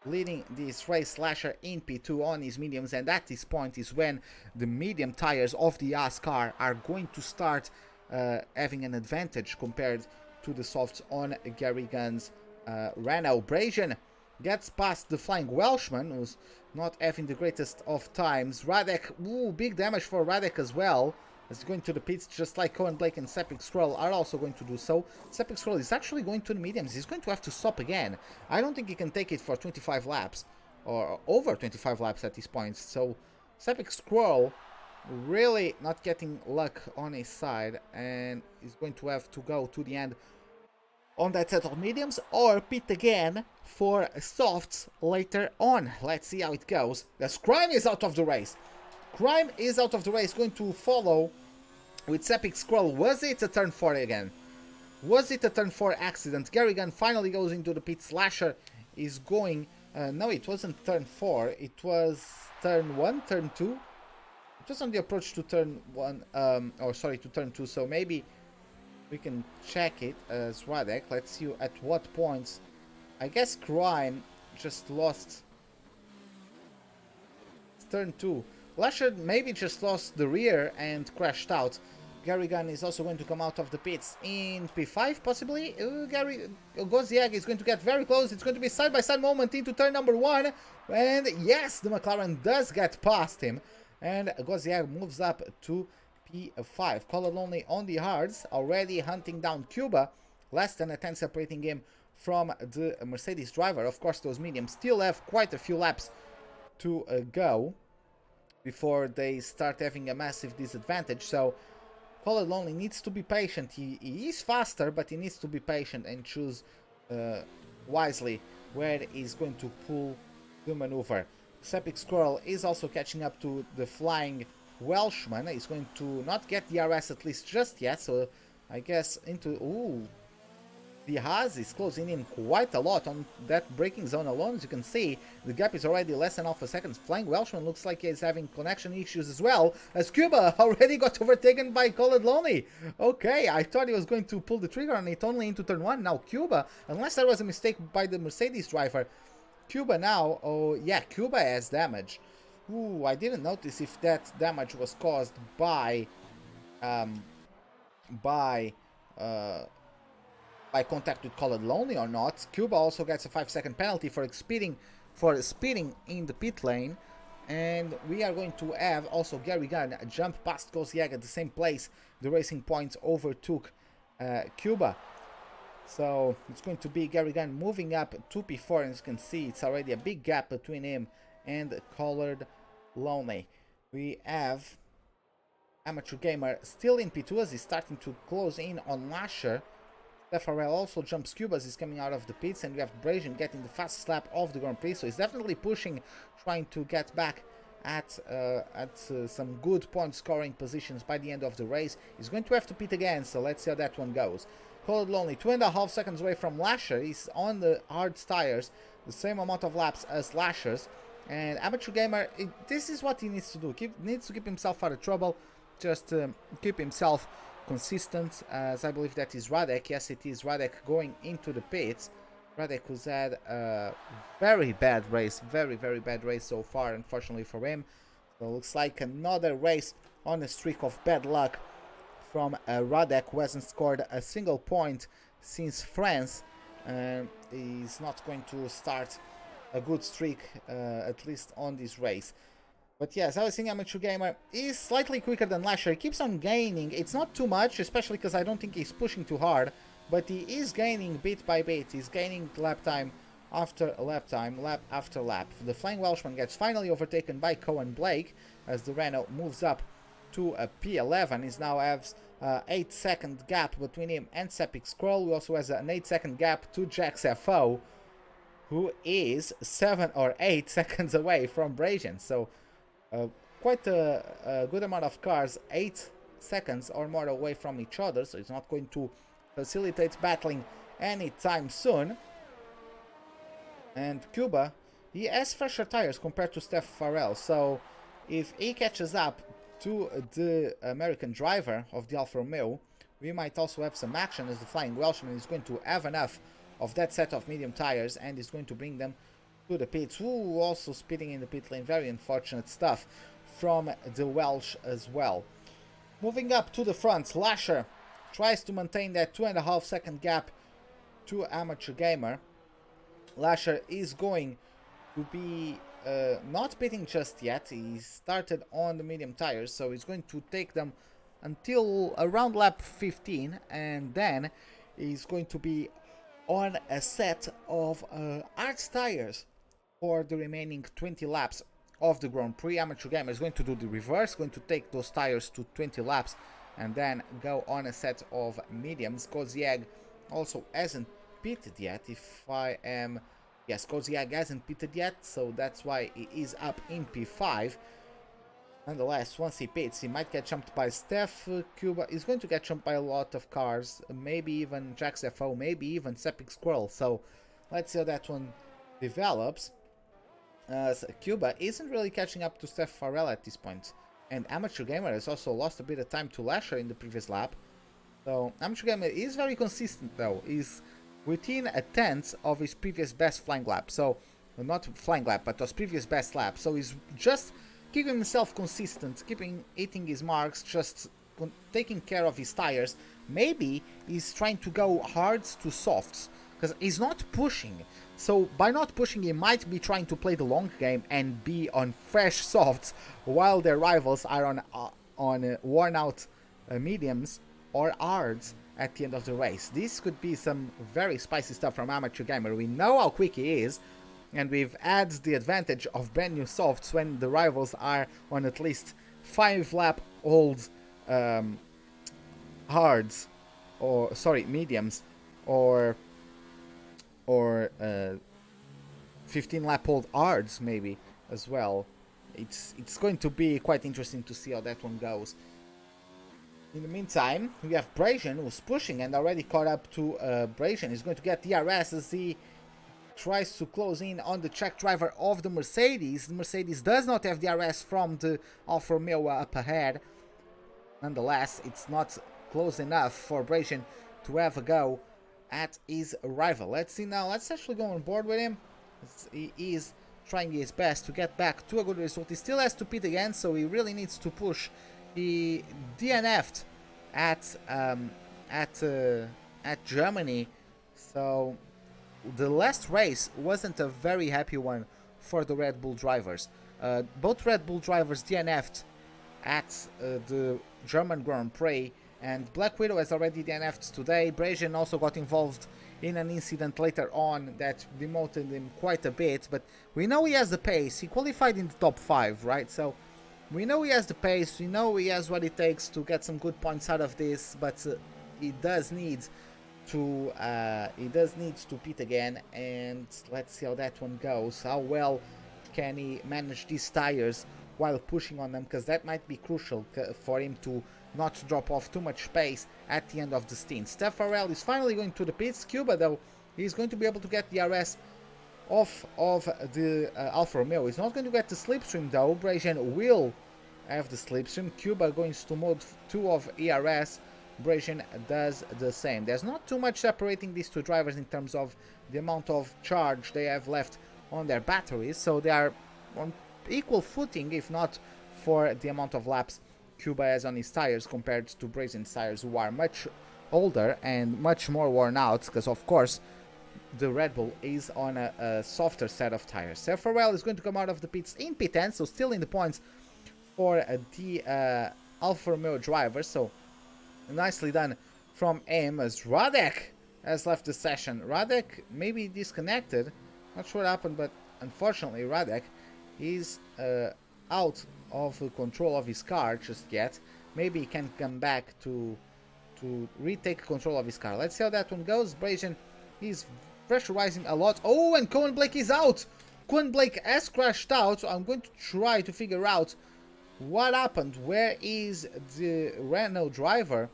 leading this race. Slasher in P2 on his mediums, and at this point is when the medium tires of the Haas car are going to start having an advantage compared to the softs on Gary Gunn's Renault. Brazian gets past the Flying Welshman, who's not having the greatest of times. Radek, ooh, big damage for Radek as well. Is going to the pits, just like Cohen Blake and Sepik Scroll are also going to do so. Sepik Scroll is actually going to the mediums. He's going to have to stop again. I don't think he can take it for 25 laps, or over 25 laps at this point. So Sepik Scroll really not getting luck on his side, and is going to have to go to the end on that set of mediums, or pit again for softs later on. Let's see how it goes. The Crime is out of the race. Crime is out of the race, going to follow with Sepik Scroll. Was it a turn 4 again? Was it a turn 4 accident? Gary Gunn finally goes into the pit. Slasher is going... no, it wasn't turn 4. It was turn 1, turn 2. It was on the approach to turn 1, or sorry, to turn 2. So maybe we can check it as Radek. Let's see at what points. I guess Crime just lost turn 2. Lasher maybe just lost the rear and crashed out. Gary Gunn is also going to come out of the pits in P5, possibly. Gary Goziag is going to get very close. It's going to be side-by-side moment into turn number 1. And yes, the McLaren does get past him. And Goziag moves up to P5. Color only on the hards, already hunting down Cuba. Less than a 10 separating him from the Mercedes driver. Of course, those mediums still have quite a few laps to go before they start having a massive disadvantage. So Color Lonely needs to be patient. He is faster, but he needs to be patient and choose wisely where he's going to pull the maneuver. Sepik Squirrel is also catching up to the Flying Welshman. He's going to not get the RS at least just yet, so I guess into... Ooh, the Haas is closing in quite a lot on that braking zone alone. As you can see, the gap is already less than half a second. Flying Welshman looks like he's having connection issues as well, as Cuba already got overtaken by Colored Lonely. Okay, I thought he was going to pull the trigger on it only into turn 1. Now Cuba, unless there was a mistake by the Mercedes driver, Cuba now, oh yeah, Cuba has damage. Ooh, I didn't notice if that damage was caused by contact with Colored Lonely or not. Cuba also gets a 5-second penalty for speeding in the pit lane. And we are going to have also Gary Gunn jump past Koziak at the same place. The Racing Points overtook Cuba. So it's going to be Gary Gunn moving up to P4. And as you can see, it's already a big gap between him and Colored Lonely. We have Amateur Gamer still in P2 as he's starting to close in on Lasher. Farrell also jumps Cuba as he's coming out of the pits, and we have Brazian getting the fastest lap of the Grand Prix, so he's definitely pushing, trying to get back at some good point scoring positions by the end of the race. He's going to have to pit again, so let's see how that one goes. Colored Lonely, 2.5 seconds away from Lasher. He's on the hard tires, the same amount of laps as Lasher's. And Amateur Gamer, this is what he needs to do. Needs to keep himself out of trouble, just keep himself consistent, as I believe that is Radek. Yes, it is Radek going into the pits. Radek, who's had a very bad race, very bad race so far, unfortunately for him. So looks like another race on a streak of bad luck from Radek, who hasn't scored a single point since France. He's not going to start a good streak, at least on this race. But yes, I was saying Amateur Gamer is slightly quicker than Lasher. He keeps on gaining. It's not too much, especially because I don't think he's pushing too hard. But he is gaining bit by bit. He's gaining lap time after lap time, lap after lap. The Flying Welshman gets finally overtaken by Cohen Blake as the Renault moves up to a P11. He now has 8-second gap between him and Sepik Scroll. He also has an 8-second gap to Jax FO, who is 7 or 8 seconds away from Brazian. So quite a good amount of cars, 8 seconds or more away from each other, so it's not going to facilitate battling anytime soon. And Cuba, he has fresher tires compared to Steph Farrell, so if he catches up to the American driver of the Alfa Romeo, we might also have some action, as the Flying Welshman is going to have enough of that set of medium tires and is going to bring them to the pits. Ooh, also speeding in the pit lane. Very unfortunate stuff from the Welsh as well. Moving up to the front, Lasher tries to maintain that 2.5 second gap to Amateur Gamer. Lasher is going to be not pitting just yet. He started on the medium tires, so he's going to take them until around lap 15, and then he's going to be on a set of hard tires for the remaining 20 laps of the Grand Prix. Amateur Gamer is going to do the reverse, going to take those tires to 20 laps and then go on a set of mediums. Koziag also hasn't pitted yet, if I am... Yes, Koziag hasn't pitted yet, so that's why he is up in P5. Nonetheless, once he pits, he might get jumped by Steph. Cuba is going to get jumped by a lot of cars, maybe even Jax FO, maybe even Sepik Squirrel. So let's see how that one develops. Cuba isn't really catching up to Steph Farrell at this point, and Amateur Gamer has also lost a bit of time to Lasher in the previous lap. So Amateur Gamer is very consistent though. He's within a tenth of his previous best flying lap. So not flying lap, but his previous best lap. So he's just keeping himself consistent, hitting his marks, just taking care of his tires. Maybe he's trying to go hard to softs, because he's not pushing. So by not pushing, he might be trying to play the long game and be on fresh softs, while their rivals are on worn out mediums or hards at the end of the race. This could be some very spicy stuff from Amateur Gamer. We know how quick he is, and we've had the advantage of brand new softs when the rivals are on at least 5 lap old hards, or sorry, mediums, or 15 lap old hards maybe as well. It's going to be quite interesting to see how that one goes. In the meantime, we have Brazian, who's pushing and already caught up to Brazian. He's going to get DRS as he tries to close in on the track driver of the Mercedes. The Mercedes does not have DRS from the Alfa Romeo up ahead. Nonetheless, it's not close enough for Brazian to have a go at his rival. Let's see now. Let's actually go on board with him. He is trying his best to get back to a good result. He still has to pit again, so he really needs to push. He DNF'd at Germany, so the last race wasn't a very happy one for the Red Bull drivers. Both Red Bull drivers DNF'd at the German Grand Prix, and Black Widow has already DNF'd today. Brazian also got involved in an incident later on that demoted him quite a bit, but we know he has the pace. He qualified in the top 5, right? So we know he has the pace, we know he has what it takes to get some good points out of this, but he does need to pit again, and let's see how that one goes. How well can he manage these tires while pushing on them, because that might be crucial for him to not drop off too much space at the end of the stint. Steph Farrell is finally going to the pits. Cuba, though, he's going to be able to get the RS off of the Alfa Romeo. He's not going to get the slipstream though. Brazian will have the slipstream. Cuba going to mode 2 of ERS Brazian does the same. There's not too much separating these two drivers in terms of the amount of charge they have left on their batteries, so they are on equal footing, if not for the amount of laps Cuba has on his tires compared to Brazian's tires, who are much older and much more worn out, because of course the Red Bull is on a softer set of tires. So Farrell is going to come out of the pits in P10, so still in the points for the Alfa Romeo driver. So nicely done from him, as Radek has left the session. Radek maybe disconnected, not sure what happened, but unfortunately Radek is out of control of his car just yet. Maybe he can come back to retake control of his car. Let's see how that one goes. Brazian is pressurizing a lot. Oh, and Cohen Blake is out. Cohen Blake has crashed out, so I'm going to try to figure out what happened. Where is the Renault driver?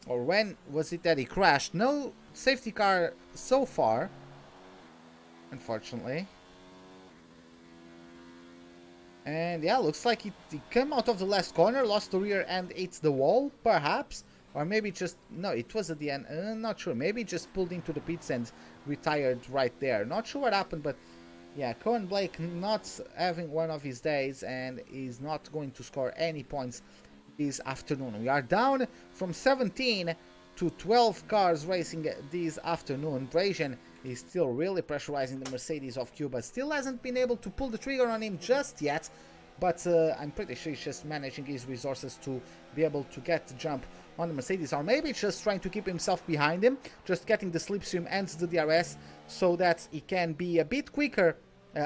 Or when was it that he crashed? No safety car so far, unfortunately. And yeah, looks like he came out of the last corner, lost the rear and hit the wall, perhaps. Or maybe just, no, it was at the end, not sure. Maybe just pulled into the pits and retired right there. Not sure what happened, but yeah, Cohen Blake not having one of his days and is not going to score any points this afternoon. We are down from 17 to 12 cars racing this afternoon. Brazian is still really pressurizing the Mercedes of Cuba. Still hasn't been able to pull the trigger on him just yet, but I'm pretty sure he's just managing his resources to be able to get the jump on the Mercedes, or maybe just trying to keep himself behind him, just getting the slipstream and the DRS so that he can be a bit quicker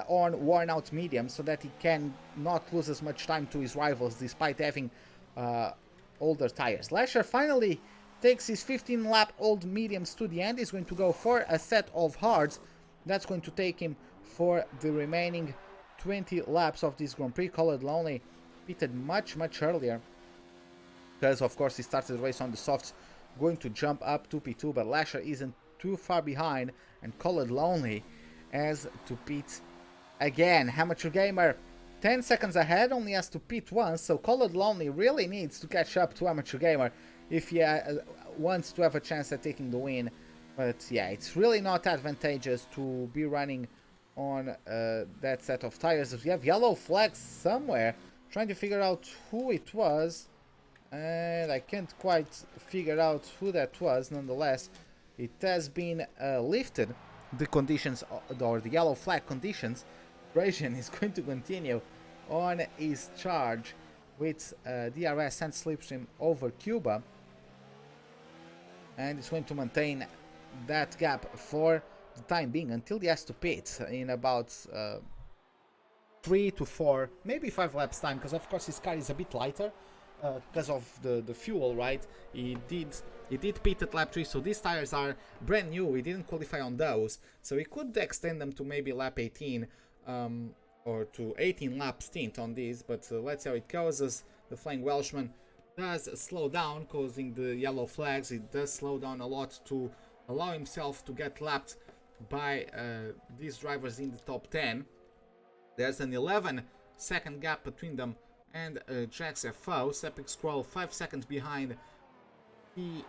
on worn out medium, so that he can not lose as much time to his rivals despite having older tires. Lasher finally takes his 15 lap old mediums to the end. He's going to go for a set of hards. That's going to take him for the remaining 20 laps of this Grand Prix. Colored Lonely pitted much earlier, because of course he started the race on the softs, going to jump up to P2, but Lasher isn't too far behind, and Colored Lonely has to pit again. Amateur Gamer 10 seconds ahead, only has to pit once, so Colored Lonely really needs to catch up to Amateur Gamer if he wants to have a chance at taking the win. But yeah, it's really not advantageous to be running on that set of tires. We have yellow flags somewhere, trying to figure out who it was, and I can't quite figure out who that was. Nonetheless, it has been lifted, the conditions, or the yellow flag conditions. Brazian is going to continue on his charge with DRS and slipstream over Cuba, and it's going to maintain that gap for the time being until he has to pit in about 3 to 4, maybe 5 laps time, because of course his car is a bit lighter because of the fuel, right? He did pit at lap 3, so these tires are brand new. He didn't qualify on those, so he could extend them to maybe lap 18 or to 18 lap stint on these, but let's see how it goes, as the Flying Welshman does slow down, causing the yellow flags. It does slow down a lot to allow himself to get lapped by these drivers in the top 10. There's an 11-second gap between them and Jax FO. Sepik Scroll 5 seconds behind the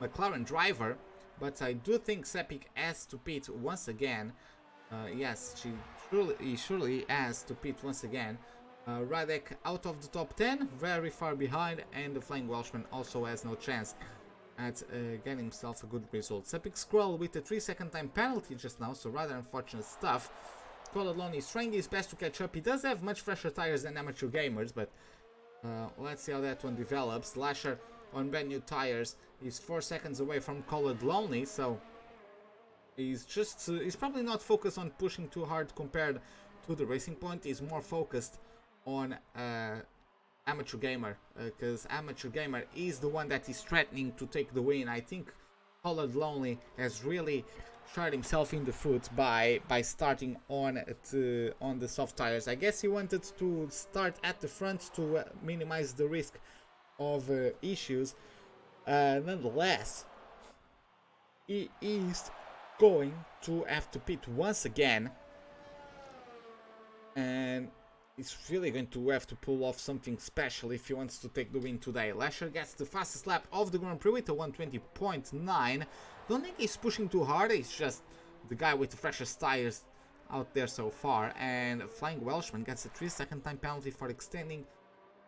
McLaren driver, but I do think Sepik has to pit once again. Yes, he surely has to pit once again. Radek out of the top 10, very far behind, and the Flying Welshman also has no chance at getting himself a good result. Sepik Scroll with a 3-second time penalty just now, so rather unfortunate stuff. Colodlon is trying his best to catch up. He does have much fresher tires than Amateur Gamers, but let's see how that one develops. Lasher on brand new tires is 4 seconds away from Colored Lonely, so he's probably not focused on pushing too hard compared to the Racing Point. He's more focused on Amateur Gamer, because Amateur Gamer is the one that is threatening to take the win. I think Colored Lonely has really shot himself in the foot by starting on the soft tires. I guess he wanted to start at the front to minimize the risk of issues. Nonetheless, he is going to have to pit once again, and is really going to have to pull off something special if he wants to take the win today. Lasher gets the fastest lap of the Grand Prix with a 120.9. Don't think he's pushing too hard, he's just the guy with the freshest tires out there so far. And Flying Welshman gets a 3-second time penalty for extending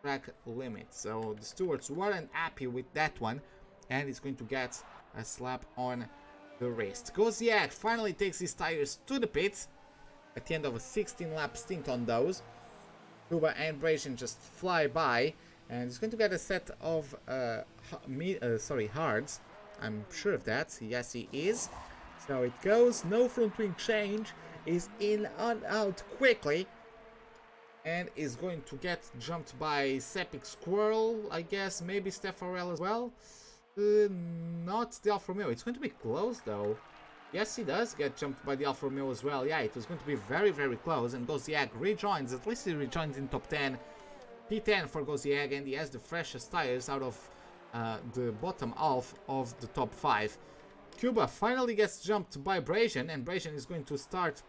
track limit. So the stewards weren't happy with that one, and he's going to get a slap on the wrist. Gozziak finally takes his tires to the pits at the end of a 16-lap stint on those. Kuba and Brazian just fly by, and he's going to get a set of hards. I'm sure of that. Yes, he is. So it goes. No front wing change. Is in and out quickly, and is going to get jumped by Sepik Squirrel, I guess. Maybe Steffarel as well. Not the Alfa Romeo. It's going to be close though. Yes, he does get jumped by the Alfa Romeo as well. Yeah, it was going to be very, very close. And Gozziak rejoins. At least he rejoins in top 10. P10 for Gozziak, and he has the freshest tires out of the bottom half of the top 5. Cuba finally gets jumped by Brazian, and Brazian is going to start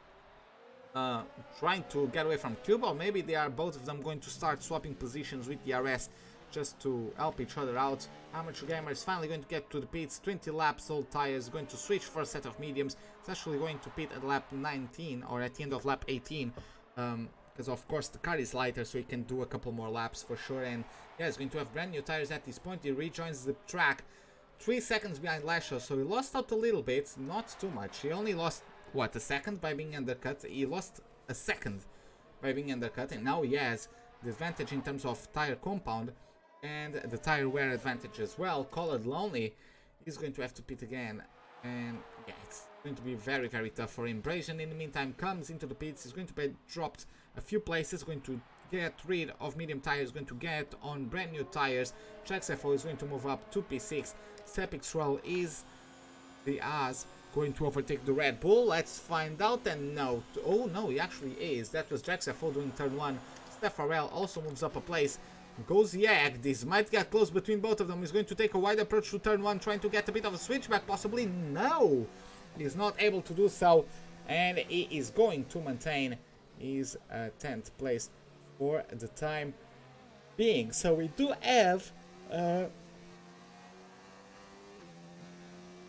trying to get away from Cuba. Or maybe they are both of them going to start swapping positions with the RS just to help each other out. Amateur Gamer is finally going to get to the pits. 20 laps, old tires, going to switch for a set of mediums. It's actually going to pit at lap 19 or at the end of lap 18. Because of course the car is lighter, so he can do a couple more laps for sure. And yeah, he's going to have brand new tires at this point. He rejoins the track 3 seconds behind Lasho, so he lost out a little bit, not too much. He only lost, what, a second by being undercut? He lost a second by being undercut, and now he has the advantage in terms of tire compound and the tire wear advantage as well. Colored Lonely is going to have to pit again, and yeah, it's going to be very, very tough for him. Brazian, in the meantime, comes into the pits. He's going to be dropped a few places, going to get rid of medium tires, going to get on brand new tires. Jaxefo is going to move up to P6. Sepix Roll is the As going to overtake the Red Bull. Let's find out. And no, oh no, he actually is. That was Jaxefo doing turn 1. Steffarel also moves up a place. Gozziak, this might get close between both of them. He's going to take a wide approach to turn 1, trying to get a bit of a switchback, possibly. No, he's not able to do so, and he is going to maintain his 10th place for the time being. So we do have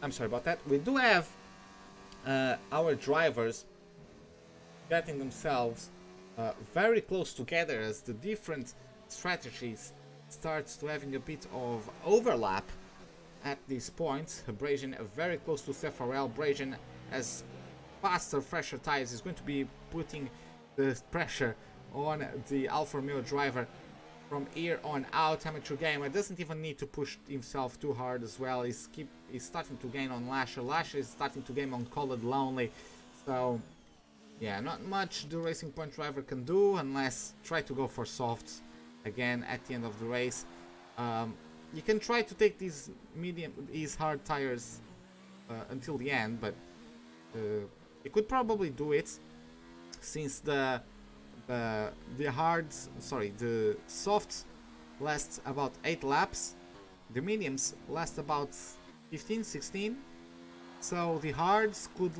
I'm sorry about that. We do have our drivers getting themselves very close together as the different strategies starts to having a bit of overlap at this point. Brazian very close to Steffarel. Brazian has faster, fresher tires. Is going to be putting the pressure on the Alfa Romeo driver from here on out. Amateur Gamer doesn't even need to push himself too hard as well. He's starting to gain on Lasher. Lasher is starting to gain on Colored Lonely. So yeah, not much the Racing Point driver can do unless try to go for softs again at the end of the race. You can try to take these hard tires until the end, but you could probably do it since the softs last about 8 laps, the mediums last about 15, 16, so the hards could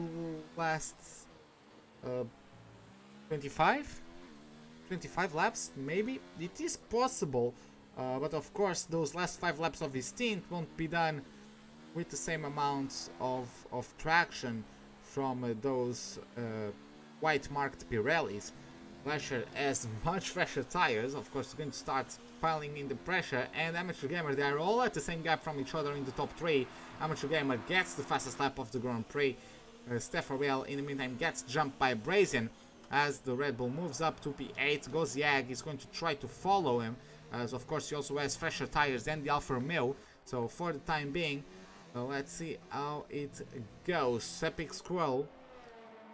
last 25 laps maybe. It is possible, but of course those last 5 laps of his stint won't be done with the same amount of traction from those white marked Pirellis. Lasher has much fresher tires, of course, going to start piling in the pressure, and Amateur Gamer, they are all at the same gap from each other in the top 3. Amateur Gamer gets the fastest lap of the Grand Prix. Steffarel, in the meantime, gets jumped by Brazian as the Red Bull moves up to P8. Gozziak is going to try to follow him, as of course he also has fresher tires than the Alfa Romeo. So for the time being, let's see how it goes. Sepik Squirrel,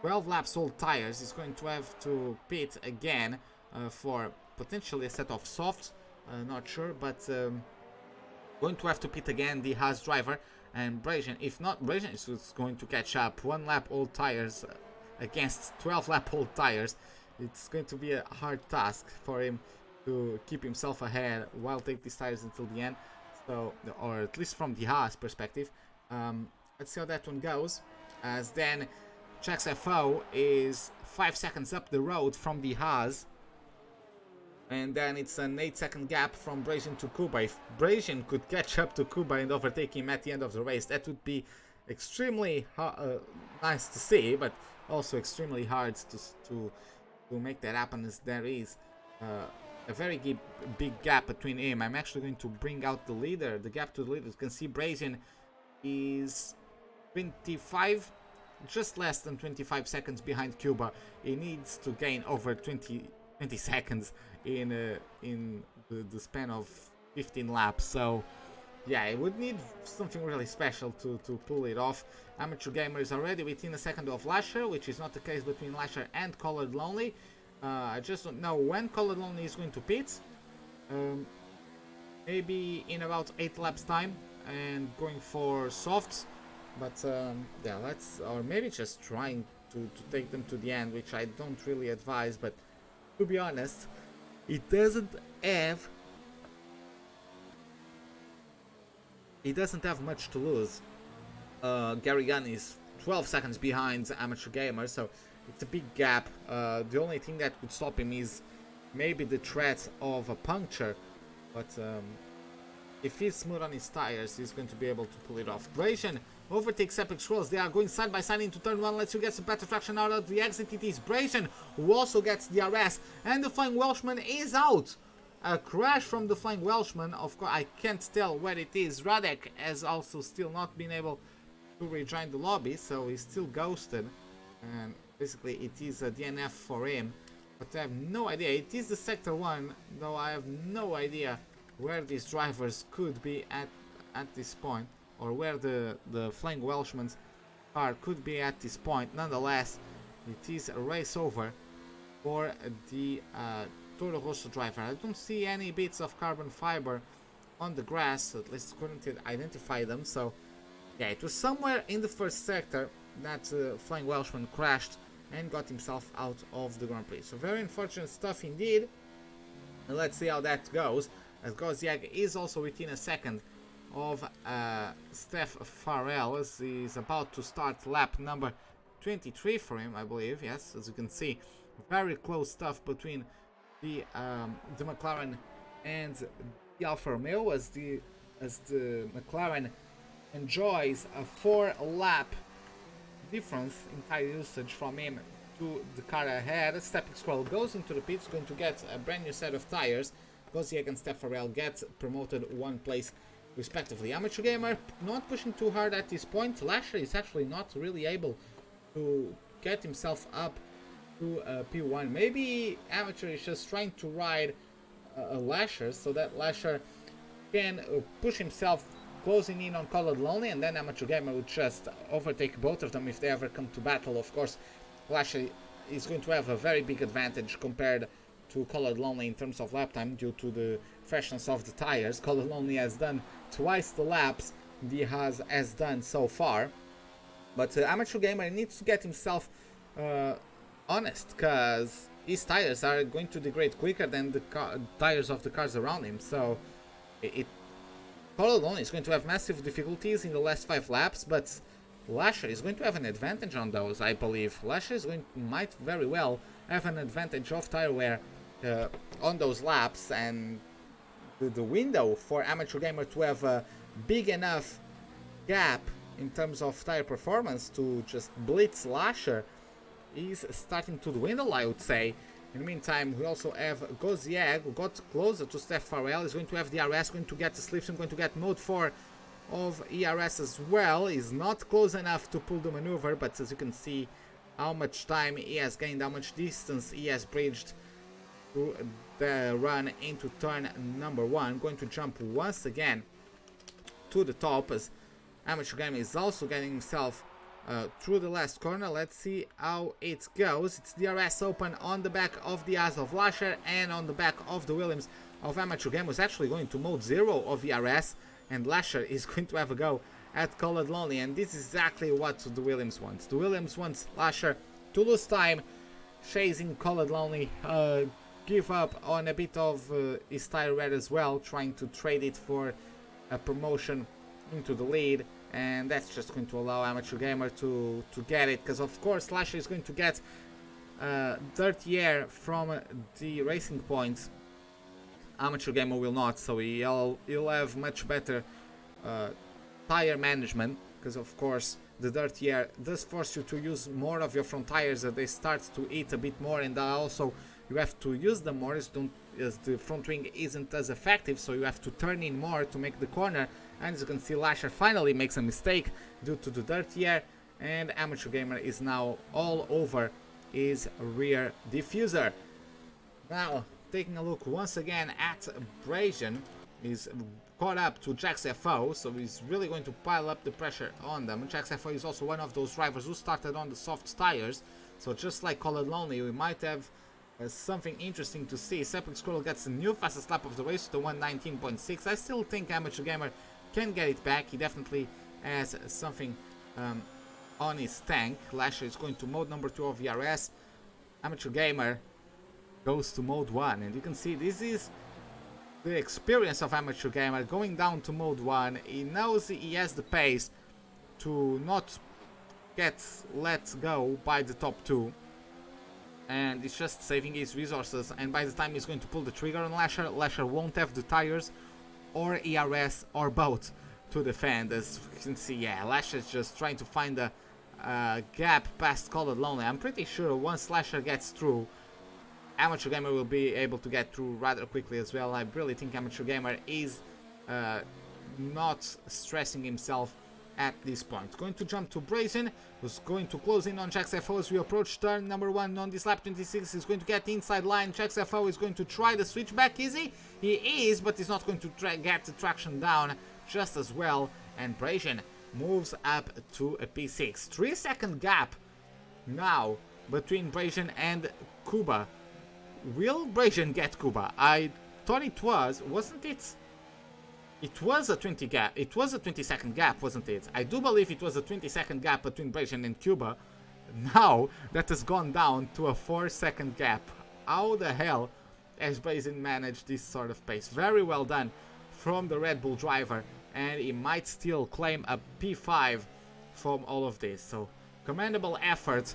12 laps old tires, is going to have to pit again for potentially a set of softs, not sure, but going to have to pit again the Haas driver. And Brazian, if not, Brazian is going to catch up. 1 lap old tires against 12 lap old tires. It's going to be a hard task for him to keep himself ahead while take these tires until the end. So, or at least from the Haas perspective. Let's see how that one goes. As then Jax FO is 5 seconds up the road from the Haas. And then it's an 8-second gap from Brazian to Kuba. If Brazian could catch up to Kuba and overtake him at the end of the race, that would be extremely nice to see, but also extremely hard to make that happen, as there is a very big gap between him. I'm actually going to bring out the leader, the gap to the leader. You can see Brazian is 25, just less than 25 seconds behind Kuba. He needs to gain over 20 seconds in the span of 15 laps. So yeah, it would need something really special to pull it off. Amateur Gamer is already within a second of Lasher, which is not the case between Lasher and Colored Lonely. I just don't know when Colored Lonely is going to pit. Maybe in about 8 laps time and going for softs. But yeah, or maybe just trying to take them to the end, which I don't really advise. But to be honest, it doesn't have much to lose. Gary Gunn is 12 seconds behind Amateur Gamer, so it's a big gap. The only thing that could stop him is maybe the threat of a puncture, but if he's smooth on his tires, he's going to be able to pull it off. Brazian overtakes Epic Swirls. They are going side by side into turn 1. Let's get some better traction out of the exit. It is Brazian who also gets the RS, and the Flying Welshman is out. A crash from the Flying Welshman. Of course, I can't tell where it is. Radek has also still not been able to rejoin the lobby, so he's still ghosted. And basically, it is a DNF for him. But I have no idea. It is the Sector 1, though I have no idea where these drivers could be at this point, or where the Flying Welshman's car could be at this point. Nonetheless, it is a race over for the Toro Rosso driver. I don't see any bits of carbon fiber on the grass, at least couldn't identify them. So yeah, it was somewhere in the first sector that Flying Welshman crashed and got himself out of the Grand Prix. So very unfortunate stuff indeed. And let's see how that goes, as Goziak is also within a second of Steph Farrell, as he's about to start lap number 23 for him, I believe. Yes, as you can see, very close stuff between the McLaren and the Alfa Romeo, as the McLaren enjoys a 4-lap difference in tire usage from him to the car ahead. Stepping Squirrel goes into the pits, going to get a brand new set of tires. Goziak and Steph Farrell get promoted 1 place respectively. Amateur Gamer not pushing too hard at this point. Lasher is actually not really able to get himself up to P1. Maybe Amateur is just trying to ride a Lasher so that Lasher can push himself closing in on Colored Lonely, and then Amateur Gamer would just overtake both of them if they ever come to battle. Of course, Lasher is going to have a very big advantage compared to Colored Lonely in terms of lap time due to the freshness of the tires. Colored Lonely has done twice the laps Diaz has done so far, but Amateur Gamer needs to get himself honest, because his tires are going to degrade quicker than the tires of the cars around him. So Colored Lonely is going to have massive difficulties in the last 5 laps, but Lasher is going to have an advantage on those, I believe. Lasher might very well have an advantage of tire wear on those laps, and the window for Amateur Gamer to have a big enough gap in terms of tire performance to just blitz Lasher is starting to dwindle, I would say. In the meantime, we also have Goziag, who got closer to Steph Farrell. He's going to have the RS, going to get the slips, and going to get mode 4 of ERS as well. He's not close enough to pull the maneuver, but as you can see how much time he has gained, how much distance he has bridged to the run into turn number 1. Going to jump once again to the top, as Amateur Game is also getting himself through the last corner. Let's see how it goes. It's DRS open on the back of the As of Lasher and on the back of the Williams of Amateur Game, was actually going to mode 0 of ERS, and Lasher is going to have a go at Colored Lonely, and this is exactly what the Williams wants. The Williams wants Lasher to lose time chasing Colored Lonely, give up on a bit of his tire wear as well, trying to trade it for a promotion into the lead, and that's just going to allow Amateur Gamer to get it, because of course Lasher is going to get dirty air from the racing points Amateur Gamer will not, so he'll have much better tire management, because of course the dirty air does force you to use more of your front tires, that they start to eat a bit more, and also you have to use them more as the front wing isn't as effective, so you have to turn in more to make the corner. And as you can see, Lasher finally makes a mistake due to the dirty air, and Amateur Gamer is now all over his rear diffuser. Now, taking a look once again at Brazian, he's caught up to Jax FO, so he's really going to pile up the pressure on them. Jax FO is also one of those drivers who started on the soft tires, so just like Call It Lonely, we might have something interesting to see. Septic Squirrel gets a new fastest lap of the race to 1:19.6. I still think Amateur Gamer can get it back. He definitely has something on his tank. Lasher is going to mode number 2 of VRS. Amateur Gamer goes to mode 1, and you can see this is the experience of Amateur Gamer going down to mode 1. He knows he has the pace to not get let go by the top 2, and it's just saving his resources, and by the time he's going to pull the trigger on Lasher, Lasher won't have the tires or ERS or both to defend. As you can see, yeah, Lasher's just trying to find a gap past Call It Lonely. I'm pretty sure once Lasher gets through, Amateur Gamer will be able to get through rather quickly as well. I really think Amateur Gamer is not stressing himself at this point. Going to jump to Brazen, who's going to close in on Jax FO as we approach turn number 1 on this lap 26. He's going to get the inside line. Jax FO is going to try the switchback, is he? He is, but he's not going to get the traction down just as well, and Brazen moves up to a P6. 3-second gap now between Brazen and Kuba. Will Brazen get Kuba? I thought it wasn't it? It was a 20-second gap, wasn't it? I do believe it was a 20-second gap between Brazian and Cuba. Now that has gone down to a 4-second gap. How the hell has Brazian managed this sort of pace? Very well done from the Red Bull driver, and he might still claim a P5 from all of this. So commendable effort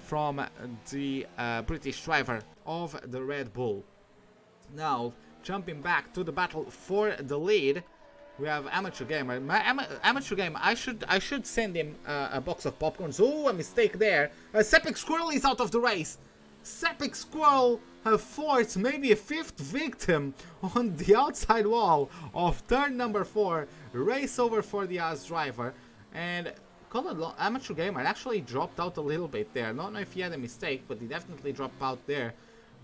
from the British driver of the Red Bull. Now, jumping back to the battle for the lead, we have Amateur Gamer. Amateur Gamer, I should send him a box of popcorns. Oh, a mistake there. Septic Squirrel is out of the race. Septic Squirrel, a fourth, maybe a fifth victim on the outside wall of turn number 4. Race over for the Oz driver. And Amateur Gamer actually dropped out a little bit there. Don't know if he had a mistake, but he definitely dropped out there.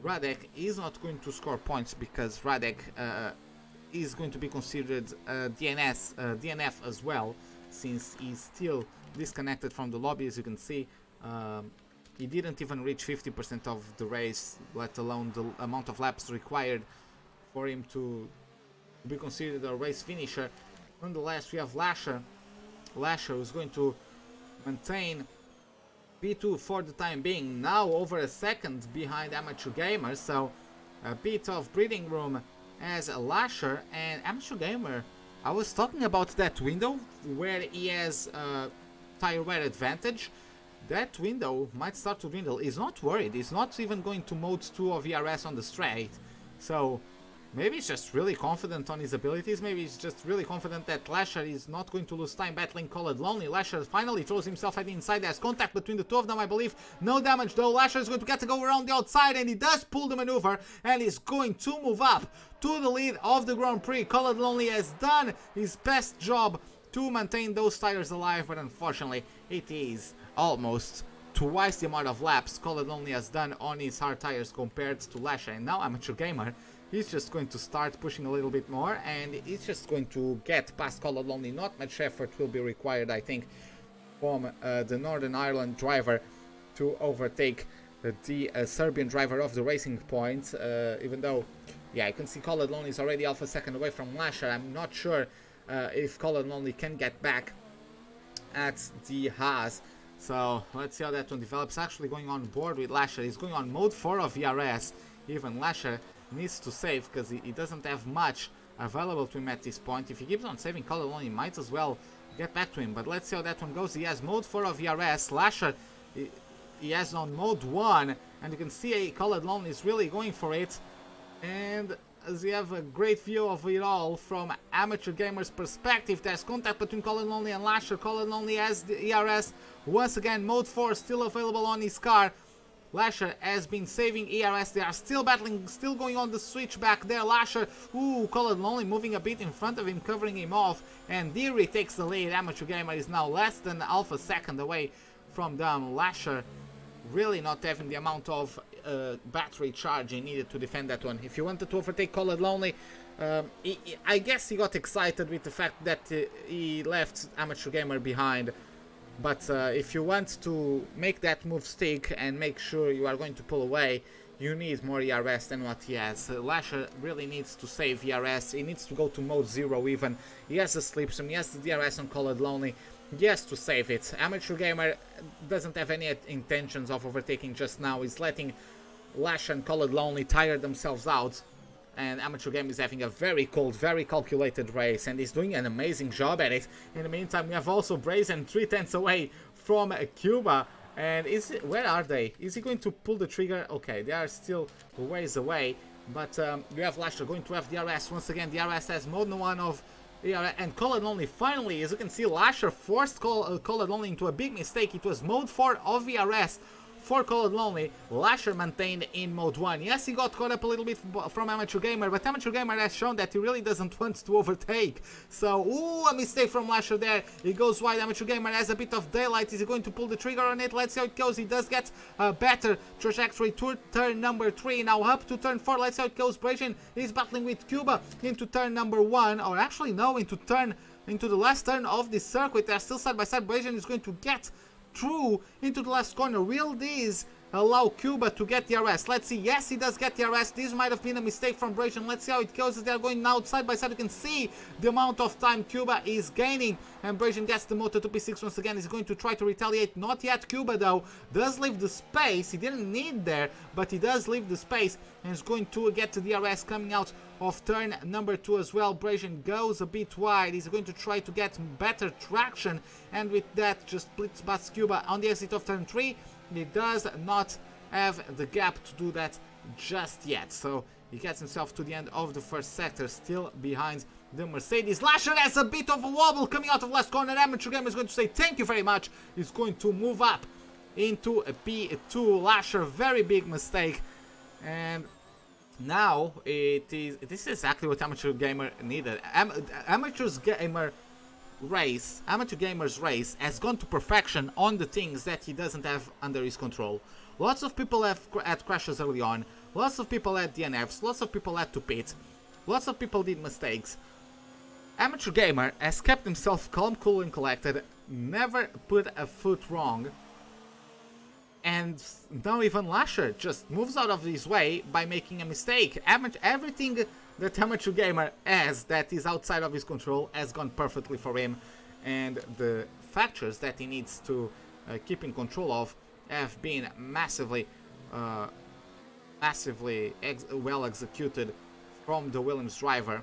Radek is not going to score points because Radek is going to be considered DNF as well, since he's still disconnected from the lobby. As you can see, he didn't even reach 50% of the race, let alone the amount of laps required for him to be considered a race finisher. Nonetheless, we have Lasher who's going to maintain P2 for the time being, now over a second behind Amateur Gamer, so a bit of breathing room as a Lasher. And Amateur Gamer, I was talking about that window where he has tire wear advantage. That window might start to dwindle. He's not worried, he's not even going to mode 2 of ERS on the straight, so maybe he's just really confident on his abilities. Maybe he's just really confident that Lasher is not going to lose time battling Call It Lonely. Lasher finally throws himself at the inside. There's contact between the two of them, I believe. No damage though. Lasher is going to get to go around the outside, and he does pull the maneuver, and he's going to move up to the lead of the Grand Prix. Call It Lonely has done his best job to maintain those tires alive, but unfortunately it is almost twice the amount of laps Call It Lonely has done on his hard tires compared to Lasher. And now Amateur Gamer, he's just going to start pushing a little bit more, and he's just going to get past Call It Lonely. Not much effort will be required, I think, from the Northern Ireland driver to overtake the Serbian driver of the Racing Point. Even though, yeah, you can see Call It Lonely is already half a second away from Lasher. I'm not sure if Call It Lonely can get back at the Haas. So let's see how that one develops. Actually going on board with Lasher. He's going on mode 4 of ERS. Even Lasher needs to save because he doesn't have much available to him at this point. If he keeps on saving Call It Lonely, he might as well get back to him. But let's see how that one goes. He has mode 4 of ERS. Lasher, he has on mode 1, and you can see Call It Lonely is really going for it. And as you have a great view of it all from Amateur Gamer's perspective. There's contact between Colin Lonely and Lasher. Colin Lonely has the ERS. Once again, Mode 4 still available on his car. Lasher has been saving ERS. They are still battling, still going on the switch back there. Lasher, ooh, Colin Lonely moving a bit in front of him, covering him off. And Deary takes the lead. Amateur Gamer is now less than half a second away from them. Lasher really not having the amount of battery charging needed to defend that one. If you wanted to overtake Colin Lonely, I guess he got excited with the fact that he left Amateur Gamer behind. But if you want to make that move stick and make sure you are going to pull away, you need more ERS than what he has. Lasher really needs to save ERS. He needs to go to mode 0 even. He has the slipstream, he has the DRS on Colin Lonely. He has to save it. Amateur Gamer doesn't have any intentions of overtaking just now. He's letting Lasher and Colin Lonely tire themselves out. And Amateur Gamer is having a very cold, very calculated race, and he's doing an amazing job at it. In the meantime, we have also Brazen 3/10 away from Cuba. And where are they? Is he going to pull the trigger? Okay, they are still a ways away. But you have Lasher going to have DRS. Once again, DRS has mode 1 of ERS. And Colin Lonely finally, as you can see, Lasher forced Colin Lonely into a big mistake. It was mode 4 of ERS. For Colin Lonely, Lasher maintained in mode 1. Yes, he got caught up a little bit from Amateur Gamer, but Amateur Gamer has shown that he really doesn't want to overtake. So, ooh, a mistake from Lasher there. He goes wide. Amateur Gamer has a bit of daylight. Is he going to pull the trigger on it? Let's see how it goes. He does get a better trajectory to turn number 3. Now up to turn 4. Let's see how it goes. Brazen is battling with Cuba into turn number 1. Or actually, no, into the last turn of this circuit. They're still side by side. Brazen is going to get through into the last corner. Will this allow Cuba to get the DRS? Let's see. Yes, he does get the DRS. This might have been a mistake from Brazen. Let's see how it goes as they're going now side by side. You can see the amount of time Cuba is gaining, and Brazen gets the Moto 2P6 once again. He's going to try to retaliate. Not yet. Cuba though does leave the space. He didn't need there, but he does leave the space and is going to get to the DRS coming out of turn number 2 as well. Brazen goes a bit wide. He's going to try to get better traction, and with that just blitz past Cuba on the exit of turn 3. He does not have the gap to do that just yet, so he gets himself to the end of the first sector, still behind the Mercedes. Lasher has a bit of a wobble coming out of last corner. Amateur Gamer is going to say thank you very much. He's going to move up into a P2. Lasher, very big mistake, and now this is exactly what Amateur Gamer needed. Amateur Gamer's race has gone to perfection on the things that he doesn't have under his control. Lots of people had crashes early on, lots of people had DNFs, lots of people had to pit, lots of people did mistakes. Amateur Gamer has kept himself calm, cool and collected, never put a foot wrong. And now even Lasher just moves out of his way by making a mistake. Everything that Amateur Gamer has that is outside of his control has gone perfectly for him. And the factors that he needs to keep in control of have been massively well executed from the Williams driver.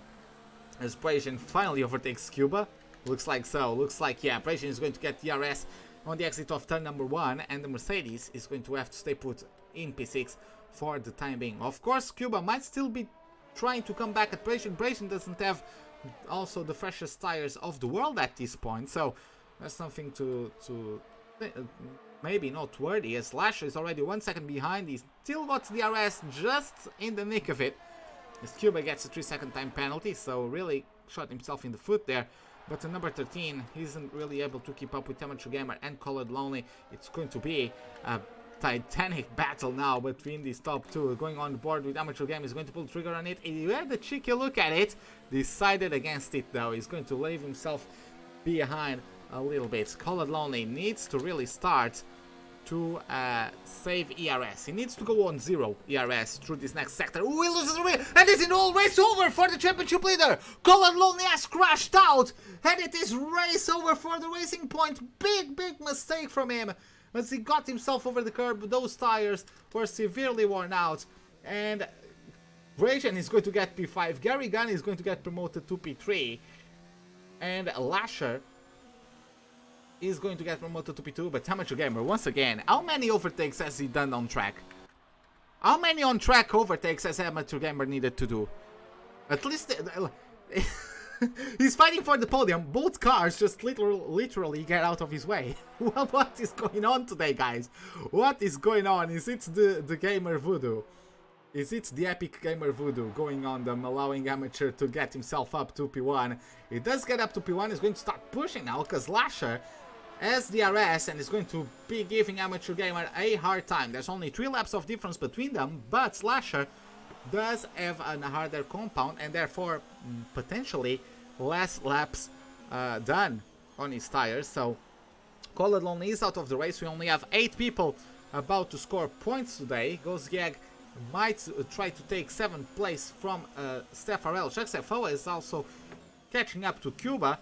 As Brazen finally overtakes Cuba. Looks like so. Looks like, yeah, Brazen is going to get DRS on the exit of turn number 1, and the Mercedes is going to have to stay put in P6 for the time being. Of course, Cuba might still be trying to come back at Brazen. Brazen doesn't have also the freshest tires of the world at this point, so that's something to maybe noteworthy, as Lasher is already 1 second behind. He still got the DRS just in the nick of it, as Cuba gets a 3-second time penalty, so really shot himself in the foot there. But number 13 isn't really able to keep up with Amateur Gamer and Colin Lonely. It's going to be a titanic battle now between these top two. Going on the board with Amateur Gamer, is going to pull the trigger on it. He had a cheeky look at it, decided against it though. He's going to leave himself behind a little bit. Colin Lonely needs to really start to save ERS. He needs to go on 0 ERS through this next sector. Ooh, he loses the wheel, and it's an all race over for the championship leader. Colin Lonely has crashed out, and it is race over for the Racing Point. Big mistake from him, as he got himself over the curb. Those tires were severely worn out, and Brazen is going to get P5. Gary Gunn is going to get promoted to P3, and Lasher is going to get promoted to P2, but Amateur Gamer, once again, how many overtakes has he done on track? How many on track overtakes has Amateur Gamer needed to do? At least he's fighting for the podium. Both cars just literally get out of his way. What is going on today, guys? What is going on? Is it the gamer voodoo? Is it the epic gamer voodoo going on them, allowing Amateur to get himself up to P1? He does get up to P1, he's going to start pushing now, because Lasher has DRS and is going to be giving Amateur Gamer a hard time. There's only 3 laps of difference between them, but Lasher does have a harder compound and therefore potentially less laps done on his tires. So Colored Lonely is out of the race. We only have 8 people about to score points today. Gozgiag might try to take 7th place from Stefarel. XFO is also catching up to Cuba.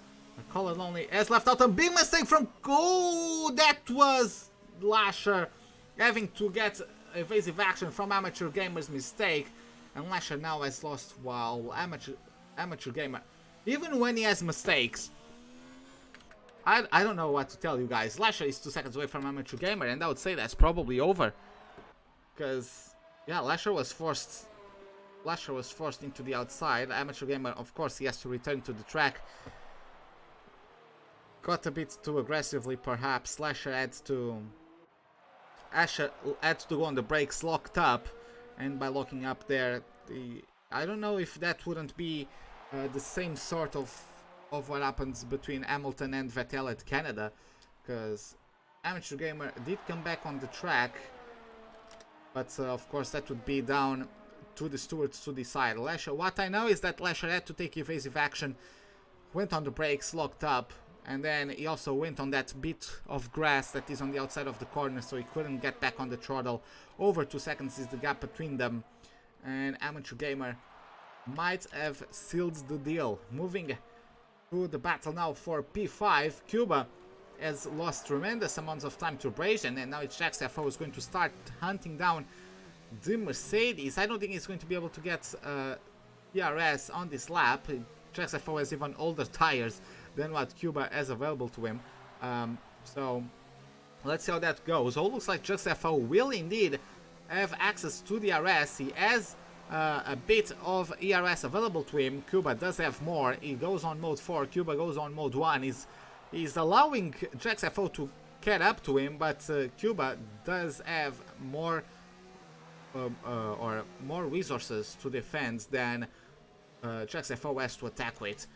Colored Lonely has left out a big mistake from... Oh, that was Lasher having to get evasive action from Amateur Gamer's mistake. And Lasher now has lost while Amateur Gamer... Even when he has mistakes, I don't know what to tell you guys. Lasher is 2 seconds away from Amateur Gamer, and I would say that's probably over. Because, yeah, Lasher was forced into the outside. Amateur Gamer, of course, he has to return to the track. Got a bit too aggressively, perhaps. Lasher had to go on the brakes locked up, and by locking up there, I don't know if that wouldn't be the same sort of what happens between Hamilton and Vettel at Canada, because Amateur Gamer did come back on the track, but of course that would be down to the stewards to decide. Lasher, what I know is that Lasher had to take evasive action, went on the brakes, locked up, and then he also went on that bit of grass that is on the outside of the corner, so he couldn't get back on the throttle. Over 2 seconds is the gap between them, and Amateur Gamer might have sealed the deal. Moving to the battle now for P5. Cuba has lost tremendous amounts of time to Brazian, and now it's XFO is going to start hunting down the Mercedes. I don't think he's going to be able to get DRS on this lap. XFO has even older tires than what Cuba has available to him. So let's see how that goes. Oh, looks like XFO will indeed have access to DRS. He has a bit of ERS available to him. Cuba does have more. He goes on mode 4, Cuba goes on mode 1. He's allowing XFO to get up to him, but Cuba does have more more resources to defend than XFO has to attack with.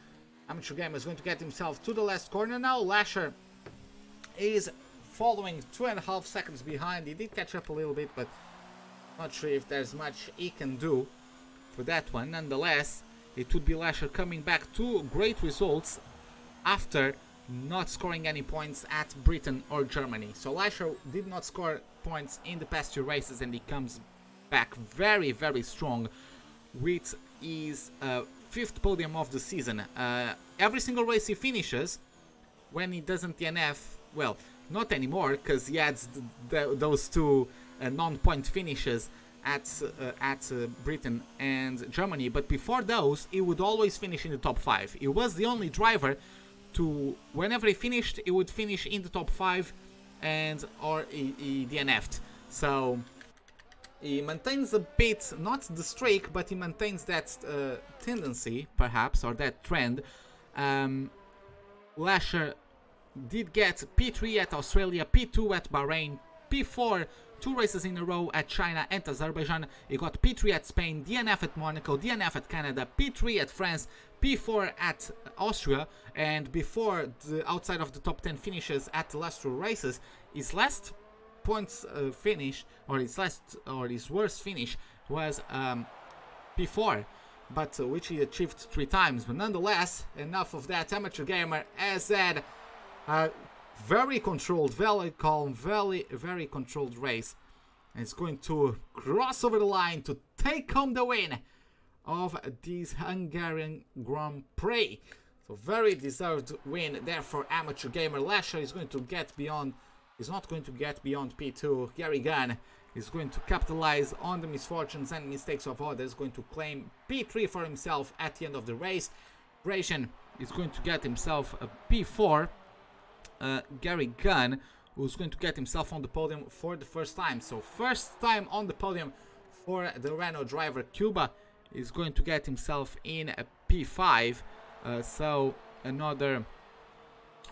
Amateur Gamer is going to get himself to the last corner now. Lasher is following 2.5 seconds behind. He did catch up a little bit, but not sure if there's much he can do for that one. Nonetheless, it would be Lasher coming back to great results after not scoring any points at Britain or Germany. So Lasher did not score points in the past 2 races, and he comes back very, very strong with his 5th podium of the season. Every single race he finishes, when he doesn't DNF, well, not anymore, because he had those 2 non-point finishes at Britain and Germany, but before those he would always finish in the top 5. He was the only driver to, whenever he finished, he would finish in the top 5 or he DNF'd. So he maintains a bit, not the streak, but he maintains that tendency, perhaps, or that trend. Lasher did get P3 at Australia, P2 at Bahrain, P4 2 races in a row at China and Azerbaijan. He got P3 at Spain, DNF at Monaco, DNF at Canada, P3 at France, P4 at Austria, and before the outside of the top 10 finishes at the last 2 races, his last points finish, or his worst finish, was P4, but which he achieved 3 times. But nonetheless, enough of that. Amateur Gamer has had very controlled, very calm, very controlled race, and it's going to cross over the line to take home the win of this Hungarian Grand Prix. So very deserved win there for Amateur Gamer. Lasher is going to get beyond, is not going to get beyond P2. Gary Gunn is going to capitalize on the misfortunes and mistakes of others, going to claim P3 for himself at the end of the race. Brazian is going to get himself a P4. Gary Gunn, who's going to get himself on the podium for the first time. So first time on the podium for the Renault driver. Cuba is going to get himself in a P5. So another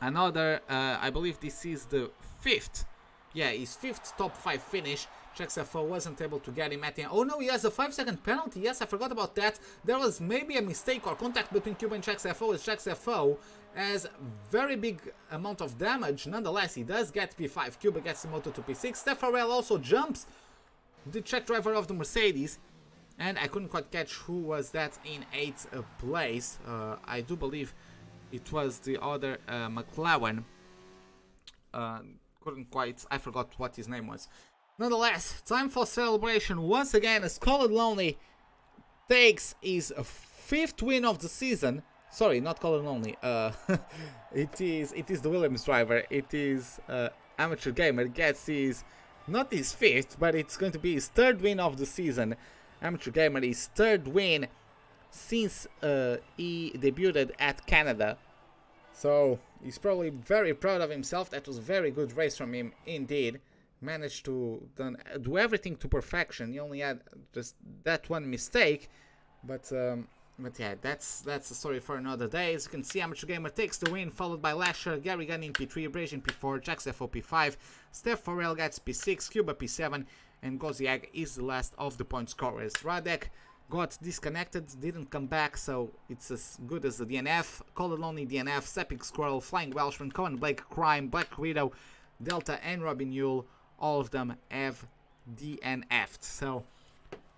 I believe this is the fifth. Yeah, his fifth top 5 finish. XFO wasn't able to get him at the end. Oh no, he has a 5-second penalty. Yes, I forgot about that. There was maybe a mistake or contact between Cuba and XFO, as XFO has very big amount of damage. Nonetheless, he does get P5. Cuba gets the moto to P6. Steph Farrell also jumps the Czech driver of the Mercedes. And I couldn't quite catch who was that in 8th place. I do believe it was the other McLaren. Couldn't quite, I forgot what his name was. Nonetheless, time for celebration once again as Colin Lonely takes his 5th win of the season. Sorry, not Colin Lonely. It is the Williams driver. It is Amateur Gamer gets his, not his 5th, but it's going to be his 3rd win of the season. Amateur Gamer, his 3rd win since he debuted at Canada. So he's probably very proud of himself. That was a very good race from him indeed. Managed to do everything to perfection. He only had just that one mistake, but yeah, that's a story for another day. As you can see, Amateur Gamer takes the win, followed by Lasher, Gary Gunn in P3, Brage in P4, XFO P5, Steph Farrell gets P6, Cuba P7, and Goziag is the last of the point scorers. Radek got disconnected, didn't come back, so it's as good as the DNF. Colin Lonely DNF, Sepik Squirrel, Flying Welshman, Cohen Blake, Crime, Black Widow, Delta, and Robin Yule. All of them have DNF'd. So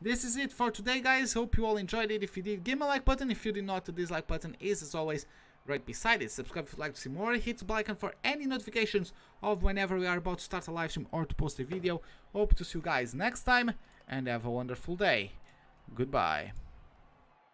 this is it for today, guys. Hope you all enjoyed it. If you did, give me a like button. If you did not, the dislike button is as always right beside it. Subscribe if you'd like to see more. Hit the bell icon for any notifications of whenever we are about to start a live stream or to post a video. Hope to see you guys next time and have a wonderful day. Goodbye.